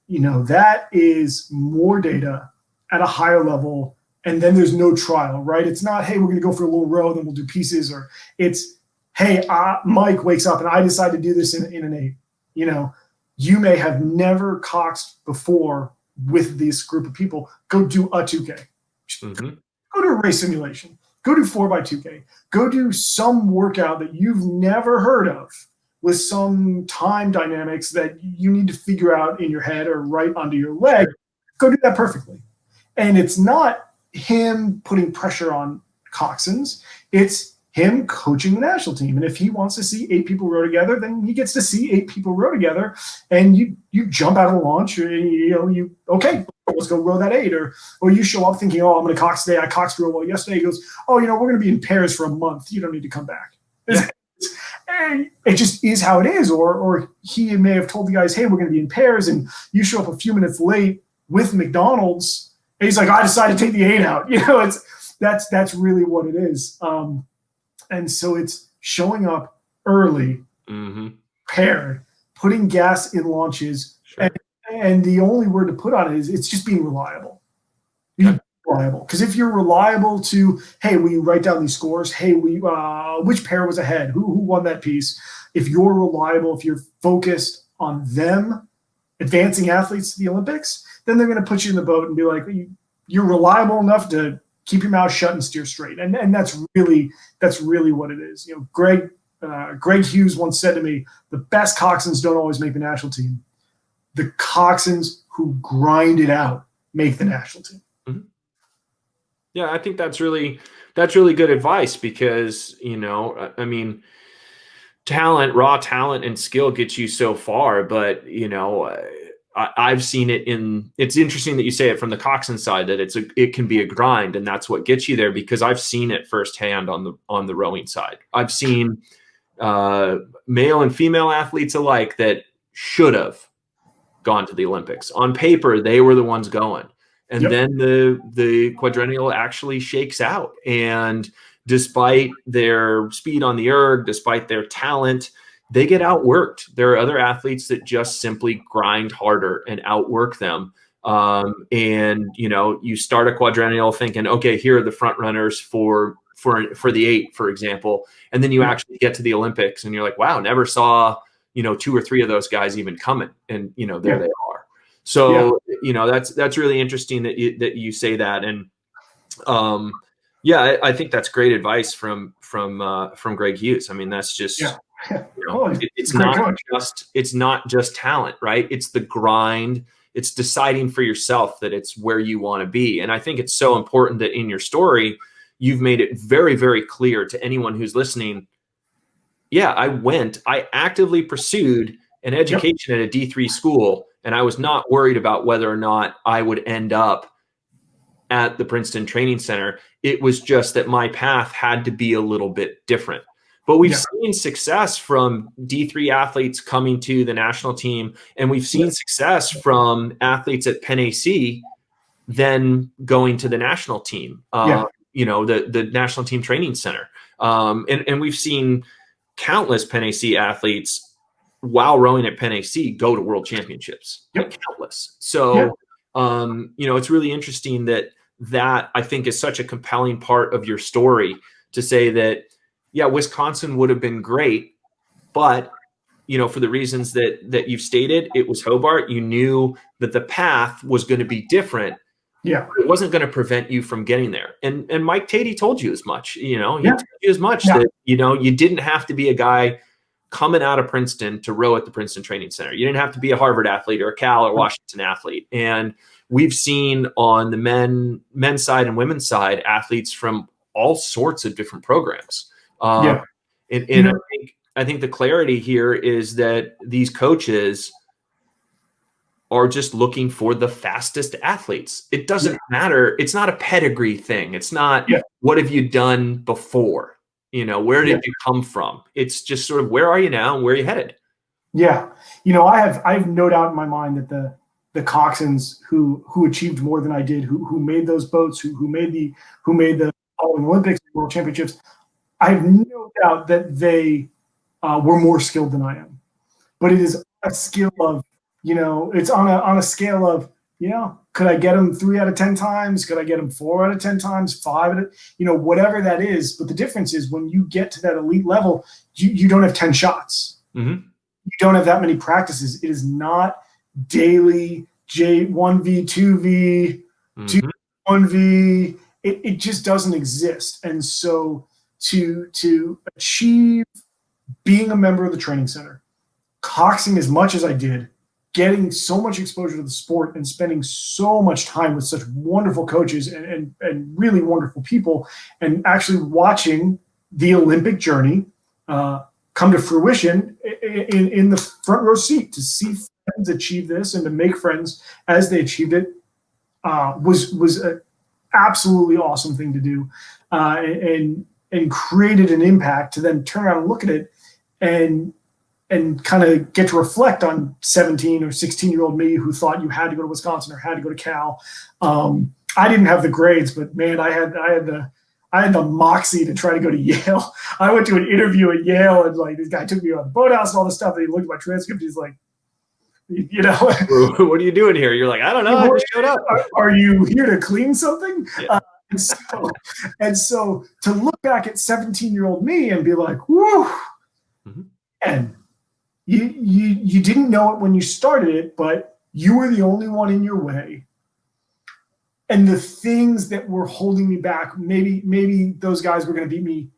that is more data at a higher level. And then there's no trial, right? It's not, hey, we're going to go for a little row, then we'll do pieces, or it's, hey, Mike wakes up and I decide to do this in an 8. You may have never coxed before with this group of people. Go do a 2K. Mm-hmm. Go do a race simulation. Go do 4x2K. Go do some workout that you've never heard of with some time dynamics that you need to figure out in your head or right under your leg. Go do that perfectly. And it's not him putting pressure on coxswains. It's him coaching the national team. And if he wants to see 8 people row together, then he gets to see 8 people row together. And you jump out of the launch, or okay, let's go row that 8. Or you show up thinking, oh, I'm going to cox today. I coxed real well yesterday. He goes, oh, we're going to be in pairs for a month. You don't need to come back. Yeah. And it just is how it is. Or he may have told the guys, hey, we're going to be in pairs, and you show up a few minutes late with McDonald's. And he's like, I decided to take the 8 out. That's really what it is. And so it's showing up early, paired, putting gas in launches, And the only word to put on it is it's just being reliable. Okay. Reliable. Because if you're reliable to, hey, we write down these scores. Hey, which pair was ahead? Who won that piece? If you're reliable, if you're focused on them advancing athletes to the Olympics, then they're going to put you in the boat and be like, you're reliable enough to keep your mouth shut and steer straight. And that's really what it is. Greg Hughes once said to me, the best coxswains don't always make the national team. The coxswains who grind it out make the national team. Mm-hmm. Yeah, I think that's really good advice because, I mean, raw talent and skill gets you so far, but I've seen it it's interesting that you say it from the coxswain side, that it can be a grind, and that's what gets you there, because I've seen it firsthand on the rowing side. I've seen male and female athletes alike that should have gone to the Olympics. On paper, they were the ones going. And then the quadrennial actually shakes out. And despite their speed on the erg, despite their talent, they get outworked. There are other athletes that just simply grind harder and outwork them. And you start a quadrennial thinking, okay, here are the front runners for the 8, for example. And then you actually get to the Olympics and you're like, wow, never saw, 2 or 3 of those guys even coming. And, there they are. So, that's really interesting that you say that. And, I think that's great advice from Greg Hughes. I mean, that's just, it's not just talent, right? It's the grind. It's deciding for yourself that it's where you want to be. And I think it's so important that in your story, you've made it very, very clear to anyone who's listening. Yeah, I actively pursued an education at a D3 school, and I was not worried about whether or not I would end up at the Princeton Training Center. It was just that my path had to be a little bit different. But we've seen success from D3 athletes coming to the national team, and we've seen success from athletes at Penn A.C. then going to the national team, the national team training center. And we've seen countless Penn A.C. athletes while rowing at Penn A.C. go to world championships. Countless. So, it's really interesting that I think is such a compelling part of your story, to say that, Wisconsin would have been great, but, for the reasons that you've stated, it was Hobart. You knew that the path was going to be different. Yeah. It wasn't going to prevent you from getting there. And Mike Tatey told you as much, he told you as much that, you didn't have to be a guy coming out of Princeton to row at the Princeton Training Center. You didn't have to be a Harvard athlete or a Cal or Washington athlete. And we've seen on the men's side and women's side athletes from all sorts of different programs. And I think the clarity here is that these coaches are just looking for the fastest athletes. It doesn't matter. It's not a pedigree thing. It's not what have you done before? Where did you come from? It's just sort of, where are you now and where are you headed? Yeah. I have no doubt in my mind that the coxswains who achieved more than I did, who made those boats, who made the Olympics, World Championships, I have no doubt that they were more skilled than I am. But it is a skill of, it's on a scale of, could I get them 3 out of 10 times? Could I get them 4 out of 10 times? 5 out of, whatever that is. But the difference is when you get to that elite level, you don't have 10 shots. Mm-hmm. You don't have that many practices. It is not daily J1V, 2V, 1V. It just doesn't exist. And so to achieve being a member of the training center, coxing as much as I did, getting so much exposure to the sport and spending so much time with such wonderful coaches and really wonderful people, and actually watching the Olympic journey come to fruition in the front row seat, to see friends achieve this and to make friends as they achieved it, was an absolutely awesome thing to do, and created an impact to then turn around and look at it and kind of get to reflect on 17 or 16-year-old me who thought you had to go to Wisconsin or had to go to Cal. I didn't have the grades, but man, I had the moxie to try to go to Yale. I went to an interview at Yale, and this guy took me on the boathouse and all this stuff. And he looked at my transcript. He's like, You know, What are you doing here? You're like, I don't know. I just showed up. Are you here to clean something? Yeah. And so to look back at 17-year-old me and be like, whoo, and you didn't know it when you started it, but you were the only one in your way. And the things that were holding me back, maybe those guys were going to beat me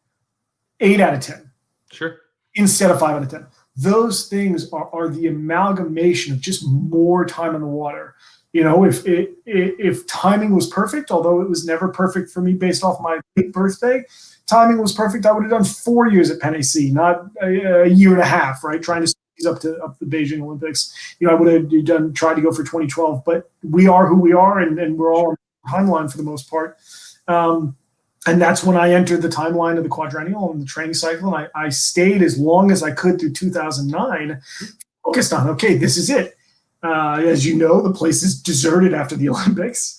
8 out of 10. Sure. Instead of 5 out of 10. Those things are the amalgamation of just more time on the water. You know, if timing was perfect, although it was never perfect for me based off my 8th birthday, timing was perfect. I would have done 4 years at Penn A.C, not a year and a half, right? Trying to squeeze up the Beijing Olympics. You know, I would have tried to go for 2012, but we are who we are, and we're all on the timeline for the most part. And that's when I entered the timeline of the quadrennial and the training cycle. And I stayed as long as I could through 2009, focused on, okay, this is it. As you know, the place is deserted after the Olympics.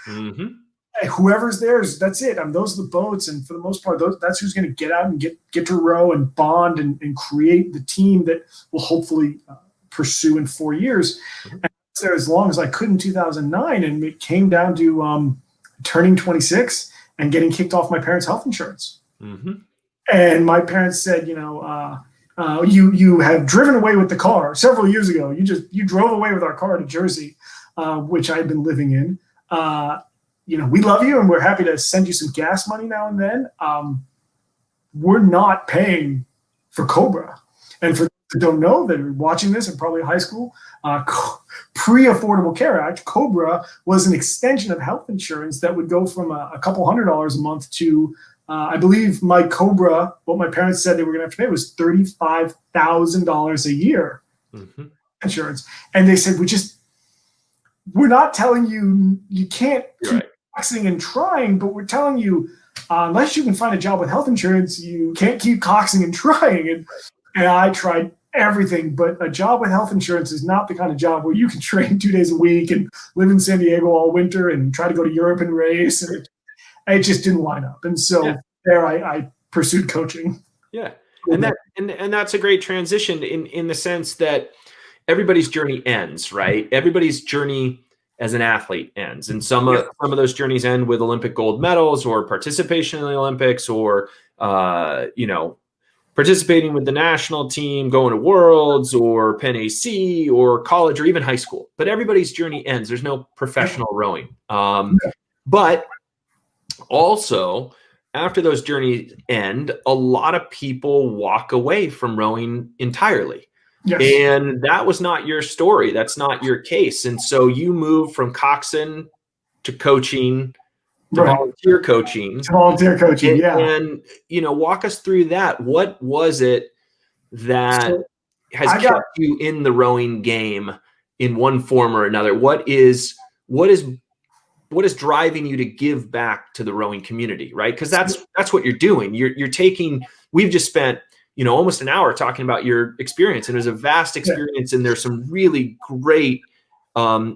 Whoever's there, that's it. Those are the boats. And for the most part, that's who's going to get out and get to row and bond and create the team that will hopefully pursue in 4 years. And I was there as long as I could in 2009. And it came down to turning 26 and getting kicked off my parents' health insurance. And my parents said, you know, you have driven away with the car several years ago. You drove away with our car to Jersey, which I had been living in. You know, we love you and we're happy to send you some gas money now and then. We're not paying for Cobra. And for those who don't know that are watching this and probably high school, pre-Affordable Care Act, Cobra was an extension of health insurance that would go from a couple $100s a month to, I believe my Cobra, what my parents said they were going to have to pay was $35,000 a year insurance. And they said, we're not telling you can't keep coxing and trying, but we're telling you, unless you can find a job with health insurance, you can't keep coxing and trying. And I tried everything, but a job with health insurance is not the kind of job where you can train 2 days a week and live in San Diego all winter and try to go to Europe and race. And it just didn't line up. And so there I pursued coaching. Yeah. And that's a great transition in the sense that everybody's journey ends, right? Everybody's journey as an athlete ends. And some of those journeys end with Olympic gold medals or participation in the Olympics or, you know, participating with the national team, going to Worlds or Penn A.C. or college or even high school. But everybody's journey ends. There's no professional rowing. But also, after those journeys end, a lot of people walk away from rowing entirely. And that was not your story. That's not your case. And so you moved from coxing to coaching to volunteer coaching. And, you know, walk us through that. What was it that has kept you in the rowing game in one form or another? What is driving you to give back to the rowing community, right? Because that's what you're doing. You're taking, we've just spent, you know, almost an hour talking about your experience, and it was a vast experience. And there's some really great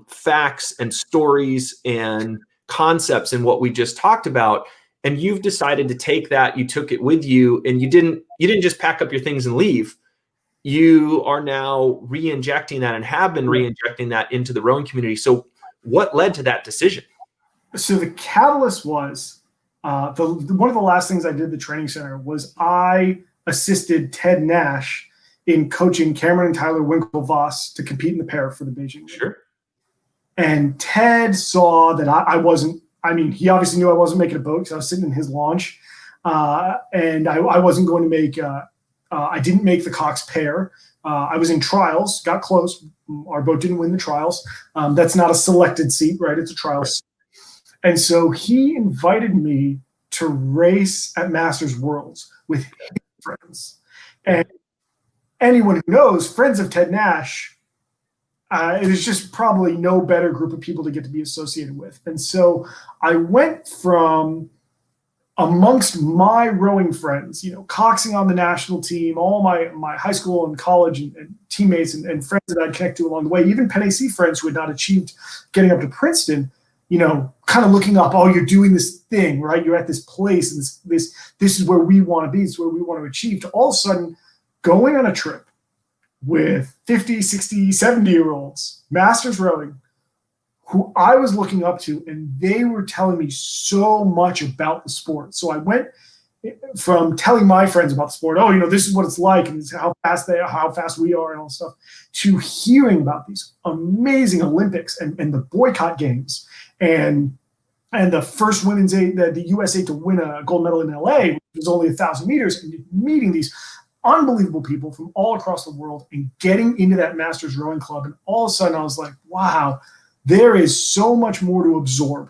facts and stories and concepts in what we just talked about. And you've decided to take that, you took it with you, and you didn't just pack up your things and leave. You are now re-injecting that and have been re-injecting that into the rowing community. So what led to that decision? So the catalyst was one of the last things I did at the training center was I assisted Ted Nash in coaching Cameron and Tyler Winklevoss to compete in the pair for the Beijing. And Ted saw that I wasn't, I mean, he obviously knew I wasn't making a boat because I was sitting in his launch. And I wasn't going to make, I didn't make the Cox pair. I was in trials, got close. Our boat didn't win the trials. That's not a selected seat, right? It's a trial seat. And so he invited me to race at Masters Worlds with his friends. And anyone who knows, friends of Ted Nash, it is just probably no better group of people to get to be associated with. And so I went from amongst my rowing friends, you know, coxing on the national team, all my high school and college and teammates and friends that I'd connect to along the way, even Penn A.C. friends who had not achieved getting up to Princeton, you know, kind of looking up, oh, you're doing this thing, right? You're at this place, and this is where we want to be, it's where we want to achieve, to all of a sudden going on a trip, with 50, 60, 70-year-olds, masters rowing, who I was looking up to, and they were telling me so much about the sport. So I went from telling my friends about the sport, oh, this is what it's like, and how fast we are, and all this stuff, to hearing about these amazing Olympics and the boycott games, and the first women's the USA to win a gold medal in LA, which was only 1,000 meters, and meeting these unbelievable people from all across the world and getting into that Masters Rowing Club. And all of a sudden I was like, wow, there is so much more to absorb.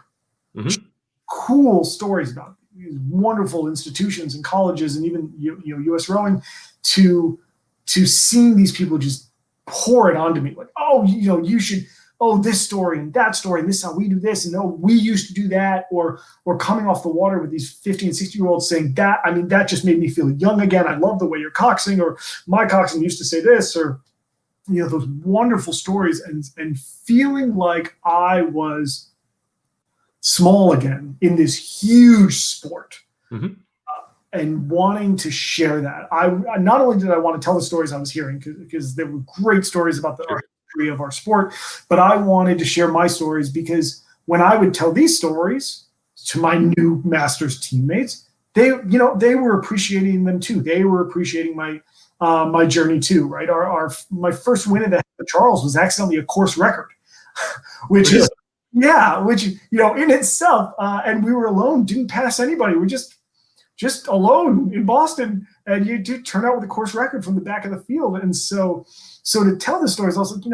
Mm-hmm. Cool stories about these wonderful institutions and colleges and even US Rowing, to seeing these people just pour it onto me like, oh, you should, oh, this story and that story, and this is how we do this, and oh, we used to do that, or coming off the water with these 50 and 60-year-olds saying that, that just made me feel young again. I love the way you're coxing, or my coxing used to say this, or those wonderful stories, and feeling like I was small again in this huge sport. Mm-hmm. And wanting to share that. I not only did I want to tell the stories I was hearing, because there were great stories about our history of our sport, but I wanted to share my stories, because when I would tell these stories to my new Masters teammates, they were appreciating them too. They were appreciating my journey too, right? My first win at the Charles was accidentally a course record, which is in itself, and we were alone, didn't pass anybody. We're just alone in Boston, and you do turn out with a course record from the back of the field. And so to tell the stories, I was like,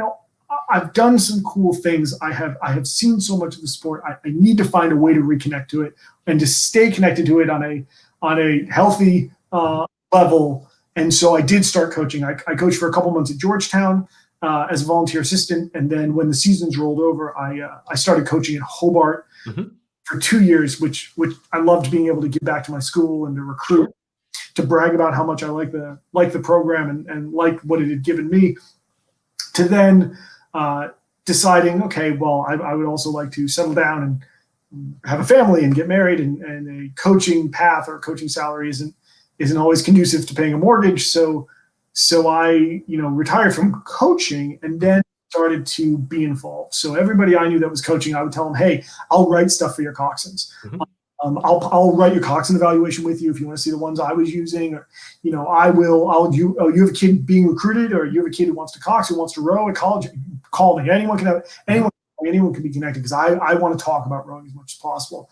I've done some cool things. I have seen so much of the sport. I need to find a way to reconnect to it and to stay connected to it on a healthy level. And so I did start coaching. I coached for a couple months at Georgetown as a volunteer assistant, and then when the seasons rolled over, I started coaching at Hobart. Mm-hmm. For 2 years, which I loved, being able to give back to my school and to recruit, to brag about how much I like the program and liked what it had given me, to then deciding, okay, well, I would also like to settle down and have a family and get married, and a coaching path or a coaching salary isn't always conducive to paying a mortgage. So I retired from coaching and then started to be involved. So everybody I knew that was coaching, I would tell them, hey, I'll write stuff for your coxswains. Mm-hmm. I'll write your coxswain evaluation with you if you want to see the ones I was using, or you have a kid being recruited, or you have a kid who wants to cox, who wants to row at college, call me. Anyone can be connected, because I want to talk about rowing as much as possible.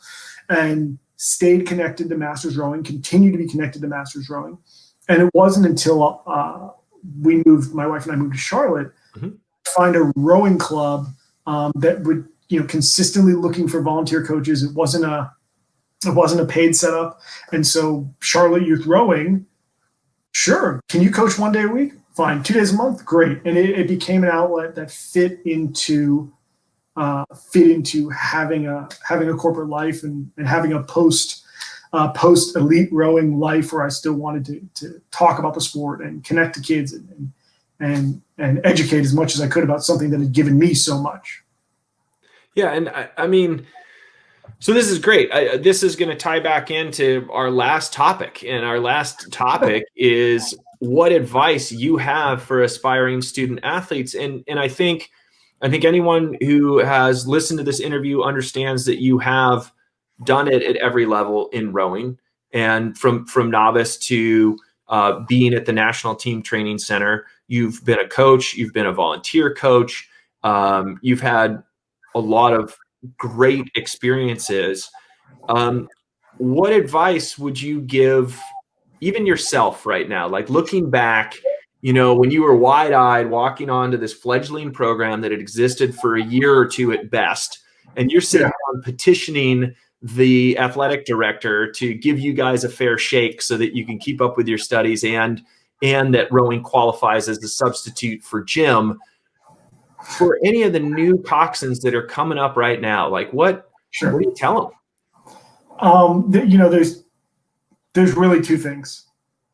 And stayed connected to Masters Rowing, continued to be connected to Masters Rowing. And it wasn't until my wife and I moved to Charlotte, mm-hmm. find a rowing club that would consistently looking for volunteer coaches. It wasn't a paid setup, and so Charlotte Youth Rowing, sure, can you coach 1 day a week? Fine. 2 days a month? Great. And it became an outlet that fit into having a corporate life and having a post elite rowing life, where I still wanted to talk about the sport and connect to kids and educate as much as I could about something that had given me so much. Yeah. And I mean, so this is great. This is going to tie back into our last topic. And our last topic is what advice you have for aspiring student athletes. And I think anyone who has listened to this interview understands that you have done it at every level in rowing, and from novice to being at the National Team Training Center. You've been a coach, you've been a volunteer coach, you've had a lot of great experiences. What advice would you give even yourself right now? Like, looking back, when you were wide-eyed walking onto this fledgling program that had existed for a year or two at best, and you're sitting down petitioning the athletic director to give you guys a fair shake so that you can keep up with your studies and that rowing qualifies as a substitute for gym. For any of the new coxswains that are coming up right now, like what do you tell them? There's really two things.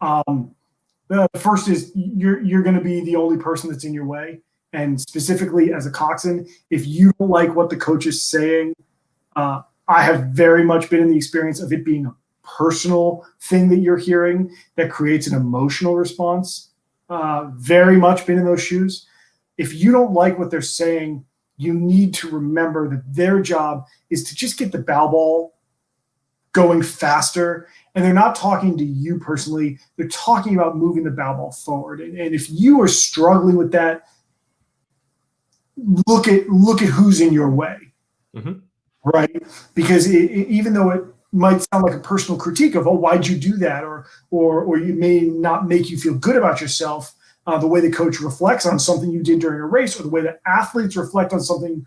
The first is you're going to be the only person that's in your way. And specifically as a coxswain, if you don't like what the coach is saying, I have very much been in the experience of it being a personal thing that you're hearing that creates an emotional response. very much been in those shoes. If you don't like what they're saying, you need to remember that their job is to just get the bow ball going faster. And they're not talking to you personally. They're talking about moving the bow ball forward. And if you are struggling with that, look at who's in your way, right? Because even though it might sound like a personal critique of, oh, why'd you do that? Or you may not make you feel good about yourself, the way the coach reflects on something you did during a race, or the way that athletes reflect on something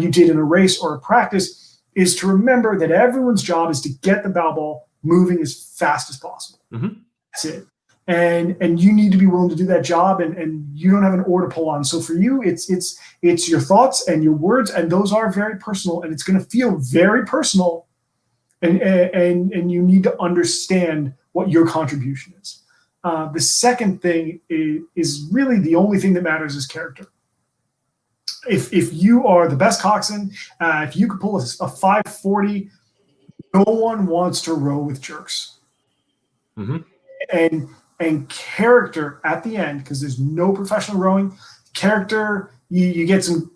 you did in a race or a practice, is to remember that everyone's job is to get the bow ball moving as fast as possible. That's it. And you need to be willing to do that job, and you don't have an oar to pull on. So for you, it's your thoughts and your words, and those are very personal, and it's going to feel very personal, and you need to understand what your contribution is. The second thing is really the only thing that matters is character. If you are the best coxswain, if you could pull a 540, no one wants to row with jerks. And character at the end, because there's no professional rowing. Character, you get some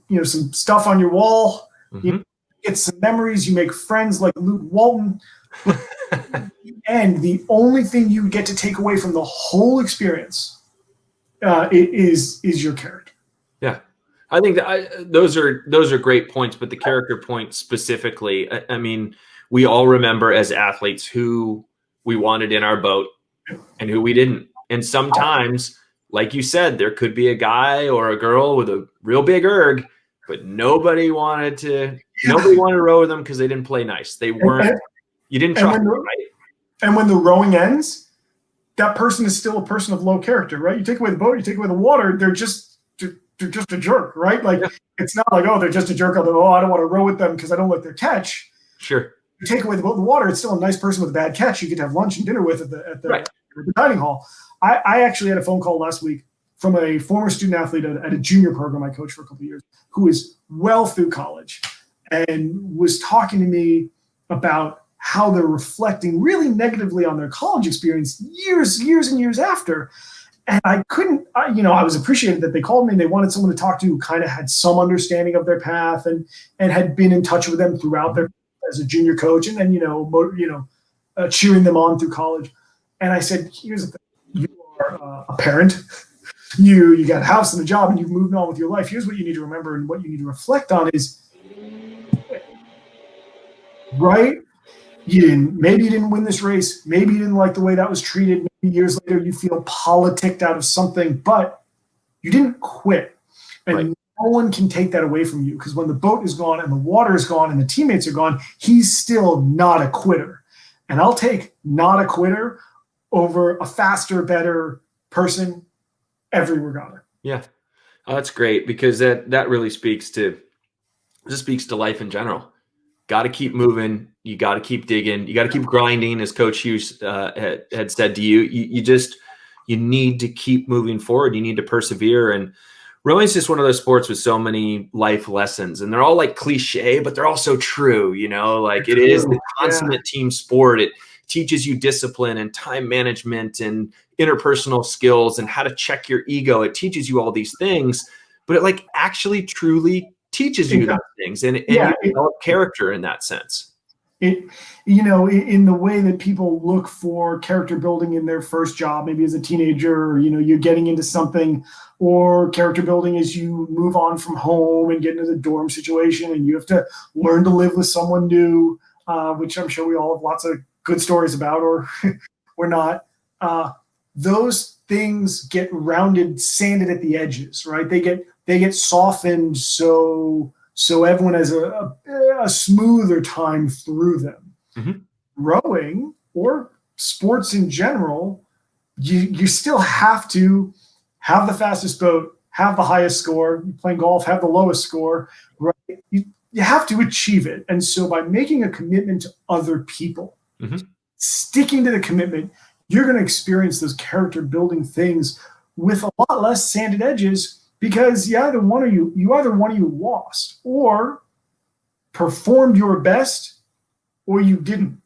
stuff on your wall. You get some memories. You make friends like Luke Walton. And the only thing you get to take away from the whole experience is your character. Yeah, I think that those are great points, but the character point specifically, I mean, we all remember as athletes who we wanted in our boat and who we didn't. And sometimes, like you said, there could be a guy or a girl with a real big erg, but nobody wanted to row with them because they didn't play nice. They weren't. You didn't trust them, right? And when the rowing ends, that person is still a person of low character, right? You take away the boat, you take away the water, they're just a jerk, right? Like, it's not like, oh, they're just a jerk. Oh, I don't want to row with them because I don't like their catch. Sure. You take away the boat and the water, it's still a nice person with a bad catch you get to have lunch and dinner with at the dining hall. I actually had a phone call last week from a former student athlete at a junior program I coached for a couple of years, who is well through college, and was talking to me about how they're reflecting really negatively on their college experience years and years after. And I couldn't, I was appreciated that they called me and they wanted someone to talk to who kind of had some understanding of their path and had been in touch with them throughout their as a junior coach, and then cheering them on through college. And I said, here's the thing: you are a parent, you got a house and a job, and you've moved on with your life. Here's what you need to remember, and what you need to reflect on is, right? Maybe you didn't win this race. Maybe you didn't like the way that was treated. Maybe years later you feel politicked out of something, but you didn't quit. And no one can take that away from you, because when the boat is gone and the water is gone and the teammates are gone, he's still not a quitter. And I'll take not a quitter over a faster, better person every regatta. Yeah. Oh, that's great, because that really speaks to life in general. Got to keep moving. You got to keep digging. You got to keep grinding, as Coach Hughes had said to you. You need to keep moving forward. You need to persevere. And rowing is just one of those sports with so many life lessons, and they're all like cliche, but they're also true. Like, it is the consummate team sport. It teaches you discipline and time management and interpersonal skills and how to check your ego. It teaches you all these things, but it like actually truly teaches you those things, and you develop character in that sense. In the way that people look for character building in their first job, maybe as a teenager, or, you're getting into something, or character building as you move on from home and get into the dorm situation and you have to learn to live with someone new, which I'm sure we all have lots of good stories about, or not. Those things get rounded, sanded at the edges, right? They get softened so everyone has a smoother time through them. Rowing, or sports in general, you still have to have the fastest boat, have the highest score. You play golf, have the lowest score, right? You have to achieve it. And so by making a commitment to other people, sticking to the commitment, you're going to experience those character building things with a lot less sanded edges, because either one of you lost, or performed your best, or you didn't.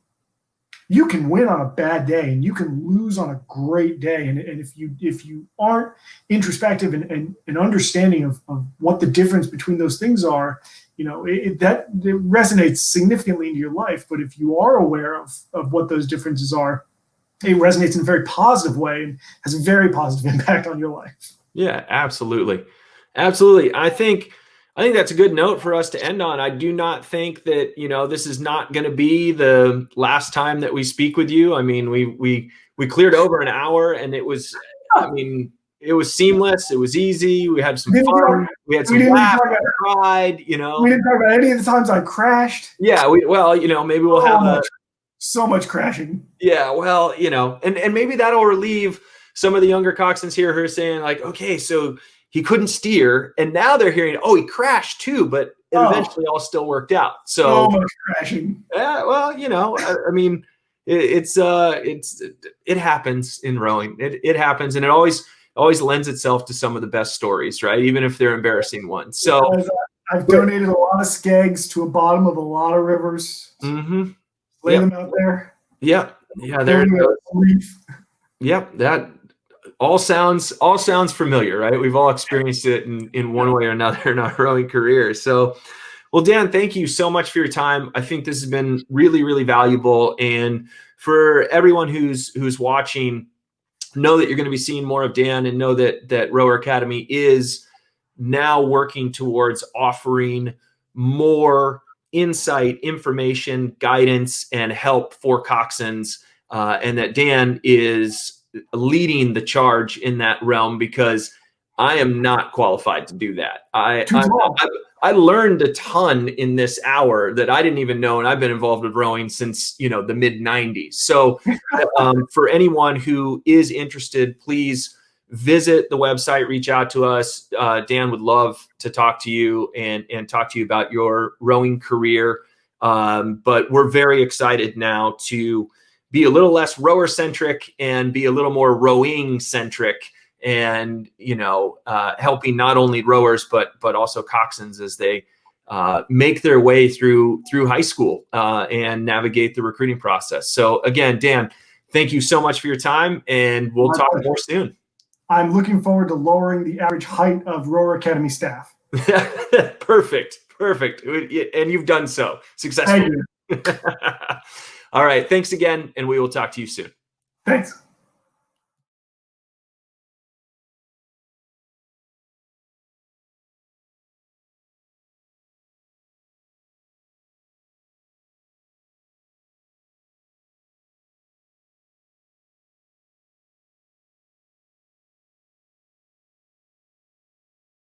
you can win on a bad day and you can lose on a great day. And if you aren't introspective and understanding of what the difference between those things are, that it resonates significantly into your life. But if you are aware of what those differences are, it resonates in a very positive way and has a very positive impact on your life. Yeah, absolutely. Absolutely. I think that's a good note for us to end on. I do not think that, this is not going to be the last time that we speak with you. I mean, we cleared over an hour, and it was seamless. It was easy. We had some fun. We had some laughs, cried, We didn't talk about any of the times I crashed. Yeah. Maybe we'll have so much crashing. Yeah. Well, and maybe that'll relieve some of the younger coxswains here who are saying like, okay, so he couldn't steer, and now they're hearing, oh, he crashed too, but it eventually all still worked out. So much crashing. Yeah, well, I mean, it happens in rowing. It happens, and it always lends itself to some of the best stories, right? Even if they're embarrassing ones. So I've donated a lot of skegs to a bottom of a lot of rivers. Mm-hmm. Lay them out there. Yep. Yeah. There. Yep. That all sounds familiar, right? We've all experienced it in one way or another in our rowing career. So, well, Dan, thank you so much for your time. I think this has been really, really valuable. And for everyone who's watching, know that you're going to be seeing more of Dan, and know that Rower Academy is now working towards offering more insight, information, guidance, and help for coxswains, and that Dan is leading the charge in that realm, because I am not qualified to do that. I learned a ton in this hour that I didn't even know, and I've been involved with rowing since the mid 90s. So for anyone who is interested, please visit the website, reach out to us. Dan would love to talk to you and talk to you about your rowing career. But we're very excited now to be a little less rower centric and be a little more rowing centric, and helping not only rowers but also coxswains as they make their way through high school and navigate the recruiting process. So again, Dan, thank you so much for your time, and we'll talk more soon. I'm looking forward to lowering the average height of Rower Academy staff. Perfect. And you've done so successfully. Thank you. All right. Thanks again, and we will talk to you soon. Thanks.